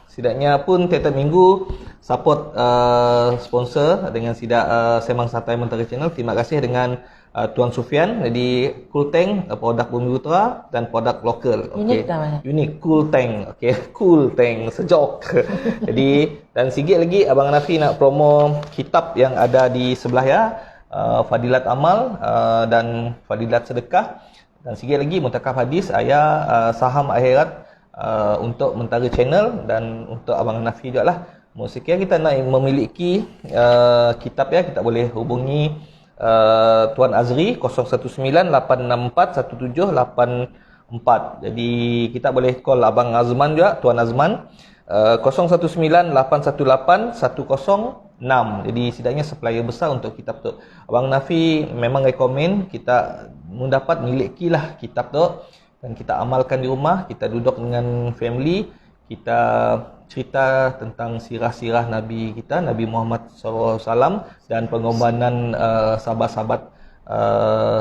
setidaknya pun tiap-tiap minggu support sponsor dengan Sidak Sembang Santai Mentari Channel. Terima kasih dengan Tuan Sufian. Jadi Cool Tank, produk Bumi Putra dan produk lokal. Unik namanya. Unik, Cool Tank. Okey, Cool Tank, sejuk. Jadi dan sikit lagi Abang Hanafi nak promo kitab yang ada di sebelah ya, Fadilat Amal dan Fadilat Sedekah, dan sikit lagi Muntakaf Hadis Ayah Saham Akhirat untuk Mentara Channel, dan untuk Abang Hanafi juga lah. Sekiranya kita nak memiliki kitab ya, kita boleh hubungi Tuan Azri 0198641784. Jadi kita boleh call Abang Azman juga, Tuan Azman 0198181006. Jadi setidaknya supplier besar untuk kitab tu. Abang Nafi memang rekomen kita mendapat milikilah kitab tu dan kita amalkan di rumah. Kita duduk dengan family, kita cerita tentang sirah-sirah Nabi kita, Nabi Muhammad SAW, dan pengorbanan sahabat-sahabat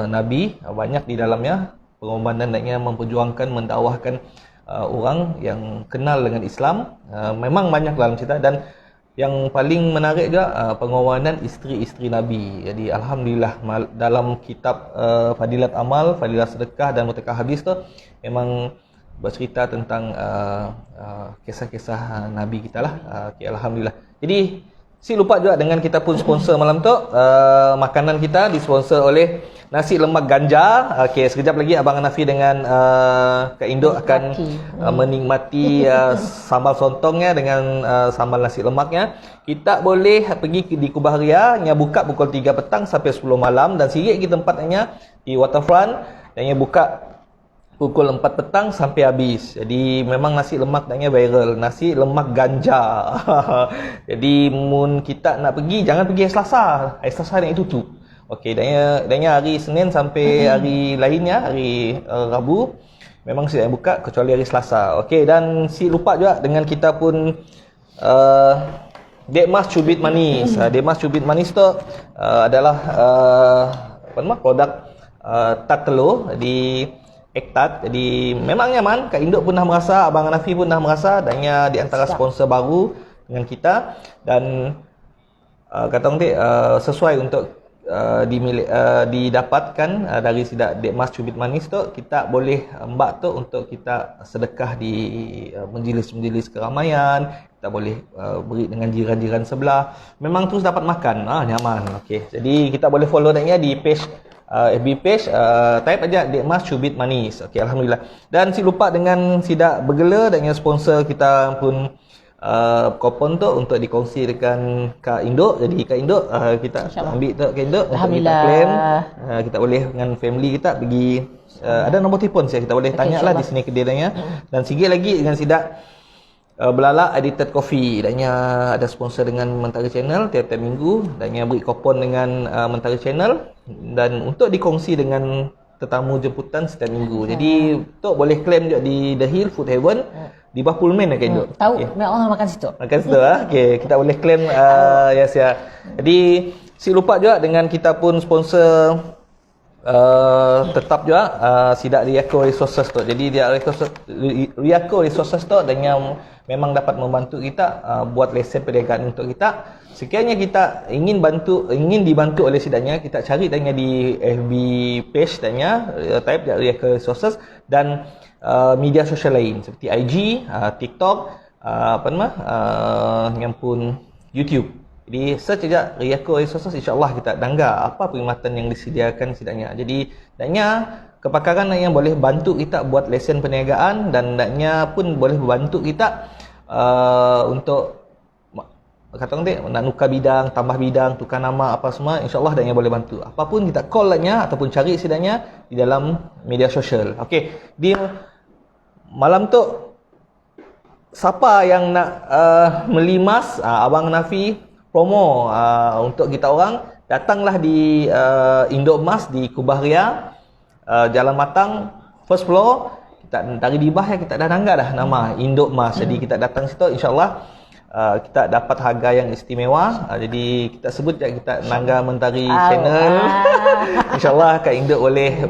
Nabi. Banyak di dalamnya pengorbanan dan memperjuangkan, mendakwahkan orang yang kenal dengan Islam. Memang banyak dalam cerita, dan yang paling menarik juga pengorbanan isteri-isteri Nabi. Jadi alhamdulillah dalam kitab Fadilat Amal, Fadilat Sedekah dan Muntakaf Hadis tu memang bercerita tentang kisah-kisah Nabi kita lah. Okay, alhamdulillah. Jadi si lupa juga dengan kita pun sponsor malam tu, makanan kita disponsor oleh nasi lemak ganja. Okey, sekejap lagi Abang Hanafi dengan Kak Induk akan menikmati sambal sontongnya dengan sambal nasi lemaknya. Kita boleh pergi di Kubah Ria yang buka pukul 3 petang sampai 10 malam, dan sikit lagi tempatnya di Waterfront dan yang buka pukul 4 petang sampai habis. Jadi memang nasi lemak naknya viral, nasi lemak ganja. Jadi mun kita nak pergi, jangan pergi hari Selasa. Hari Selasa nak tutup. Okey, dan hari Senin sampai hari lainnya, hari Rabu memang sudah buka kecuali hari Selasa. Okey, dan si lupa juga dengan kita pun Dekmas Cubit Manis. Dekmas Cubit Manis tu adalah produk tat telur di Ektat. Jadi memang nyaman. Kak Induk pun dah merasa, Abang Hanafi pun dah merasa, dan ia di antara sponsor baru dengan kita. Dan kata orang sesuai untuk didapatkan dari sidak Dekmas Cubit Manis tu, kita boleh mbak tu untuk kita sedekah di majlis-majlis keramaian. Kita boleh beri dengan jiran-jiran sebelah. Memang terus dapat makan. Nyaman. Okey. Jadi kita boleh follow dia di page FB page, type aja Dekmas Cubit Manis. Okey, alhamdulillah. Dan si lupa dengan sidak bergela dan yang sponsor kita pun kupon tu untuk dikongsi dengan Kak Induk. Jadi Kak Induk kita ambil tu Kak Induk untuk kita claim. Kita boleh dengan family kita pergi, ada nombor telefon saya, kita boleh tanyalah di sini kedainya. Dan sikit lagi dengan sidak Belala Edited Coffee, dan ada sponsor dengan Mentara Channel tiap-tiap minggu, dan beri kupon dengan Mentara Channel dan untuk dikongsi dengan tetamu jemputan setiap minggu. Jadi tu boleh claim juga di The Hill Food Heaven di bawah Pullman Kak Induk. Tahu, orang makan situ. Makan situ Okey, kita boleh claim yes ya. Jadi si lupa juga dengan kita pun sponsor tetap juga sidak Riaco Resources tu. Jadi dia Riaco Resources tu dan yang memang dapat membantu kita buat lesen perniagaan untuk kita. Sekiranya kita ingin dibantu oleh sidaknya, kita cari tanya di FB page tanya, type Riaco Resources, dan media sosial lain seperti IG, TikTok, yang pun YouTube. Jadi search saja Riaco Resources, insya-Allah kita danggar apa perkhidmatan yang disediakan sidaknya. Jadi daknya kepakaran yang boleh bantu kita buat lesen perniagaan, dan daknya pun boleh membantu kita untuk kata orang nak nukar bidang, tambah bidang, tukar nama apa semua, insya-Allah daknya boleh bantu. Apapun kita call daknya ataupun cari sidaknya di dalam media sosial. Okey, di malam tu siapa yang nak melimas Abang Hanafi promo untuk kita orang, datanglah di Induk Emas di Kubah Ria, Jalan Matang, first floor. Kita dari di bawah kita dah nanggar dah nama Induk Emas. Jadi kita datang situ, insya-Allah kita dapat harga yang istimewa. Jadi kita sebut je kita Nangga Mentari Channel. InsyaAllah Kak Induk boleh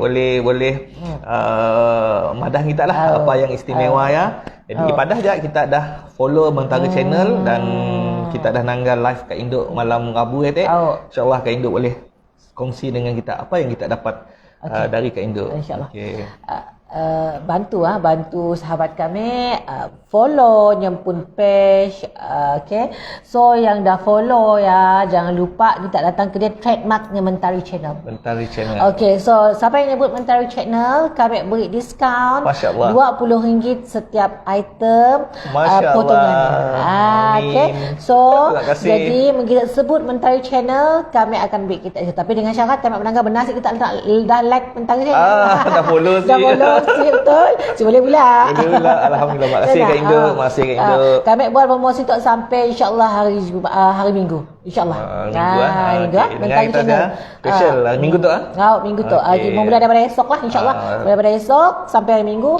madah kita lah apa yang istimewa ya. Jadi padah je kita dah follow Mentari Channel dan kita dah nangga live Kak Induk malam Rabu InsyaAllah Kak Induk boleh kongsi dengan kita apa yang kita dapat dari Kak Indo. InsyaAllah. Okey. Bantu sahabat kami follow nyempun page. Okay, so yang dah follow ya, jangan lupa kita datang ke dia, trademarknya Mentari Channel. Mentari Channel. Okay, so siapa yang nyebut Mentari Channel, kami beri diskaun RM20 setiap item potongan. Okay, so jadi kita sebut Mentari Channel, kami akan beri kita. Tapi dengan syarat kami menanggar benar kita dah like Mentari Channel. Dah follow sih. Dah follow sih, betul. Si boleh pula. Boleh pula. Alhamdulillah. Makasih Kak Indo. Makasih Kak Indo. Kami buat promosi tu sampai insya-Allah hari Minggu. InsyaAllah. Minggu. Mentari Channel. Special Minggu tu Minggu tu. Mula daripada esok lah insya-Allah. Daripada esok sampai hari Minggu,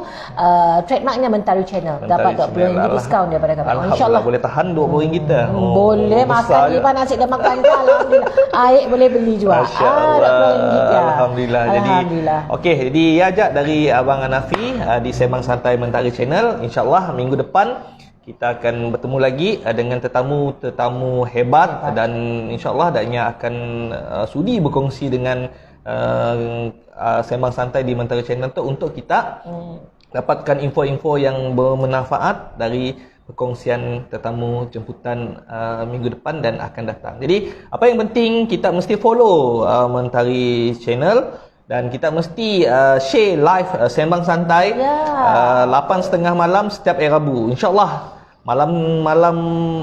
trademarknya Mentari Channel. Dapat RM20 diskaun daripada kami. InsyaAllah. Boleh tahan RM20 kita. Boleh makan ni nasi lemak kandar. Alhamdulillah. Air boleh beli juga. RM20 ya. Alhamdulillah. Okey, jadi ajak dari Abang Hanafi di Sembang Santai Mentari Channel. InsyaAllah minggu depan kita akan bertemu lagi dengan tetamu hebat dan insyaAllah adanya akan sudi berkongsi dengan Sembang Santai di Mentari Channel tu untuk kita dapatkan info-info yang bermanfaat dari perkongsian tetamu jemputan minggu depan dan akan datang. Jadi apa yang penting, kita mesti follow Mentari Channel dan kita mesti share live Sembang Santai 8.30 malam setiap hari Rabu. InsyaAllah malam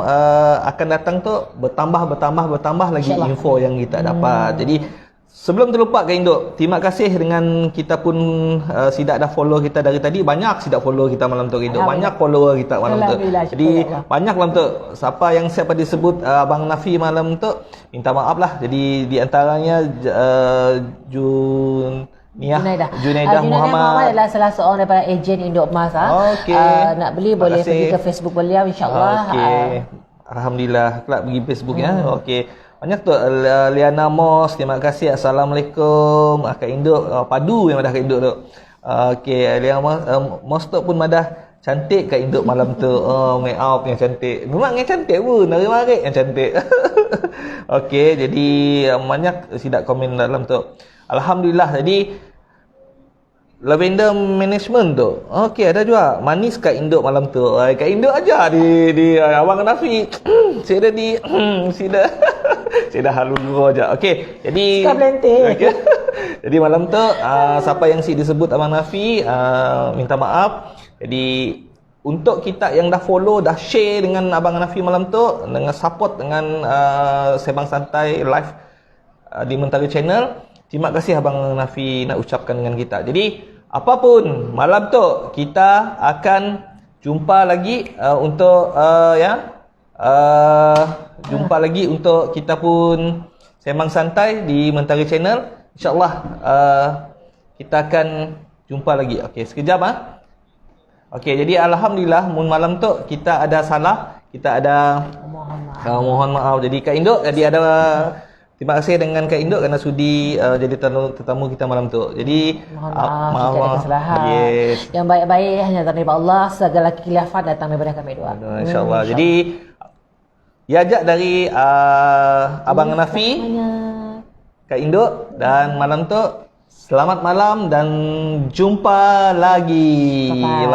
akan datang tu bertambah lagi info yang kita dapat. Jadi sebelum terlupa Kak Indo, terima kasih dengan kita pun sidak dah follow kita dari tadi. Banyak sidak follow kita malam tu Kak Indo. Banyak follower kita malam tu. Jadi banyak malam tu. Siapa yang siapa disebut Abang Nafi malam tu, minta maaf lah. Jadi di antaranya Junaidah Muhammad adalah salah seorang daripada ejen Induk Emas. Nak beli boleh pergi ke Facebook beliau insya-Allah. Alhamdulillah, kelak pergi Facebook ya. Okey. Banyak tu Liana Mos, terima kasih. Assalamualaikum. Kak Induk padu yang madah Kak Induk tu. Okey, Liana Mos tu pun madah cantik Kak Induk malam tu. Make up yang cantik. Memang yang cantik pun, nari-marik yang cantik. Okey, jadi banyak sidak komen dalam tu. Alhamdulillah. Jadi Lavender Management tu. Okey, ada juga manis Kak Induk malam tu. Kak Induk aja di Abang Nafi. Saya dah halu aja. Okey, jadi okay. Jadi malam tu siapa yang disebut Abang Nafi minta maaf. Jadi untuk kita yang dah follow, dah share dengan Abang Nafi malam tu, dengan support dengan Sembang Santai live di Mentari Channel, terima kasih Abang Nafi nak ucapkan dengan kita. Jadi apapun malam tu kita akan jumpa lagi untuk jumpa lagi untuk kita pun Sembang Santai di Mentari Channel. InsyaAllah kita akan jumpa lagi. Okey, sekejap Okey, jadi alhamdulillah malam tu kita ada salah, kita ada mohon maaf. Jadi Kak Induk, jadi ada terima kasih dengan Kak Induk kerana sudi jadi tetamu kita malam tu. Jadi maaf ada kesalahan. Yang baik-baik hanya daripada Allah, segala kekhilafan datang daripada kami dua. InsyaAllah. Jadi diajak dari Abang Nafi, Kak Induk, dan malam tu selamat malam dan jumpa lagi. Bye.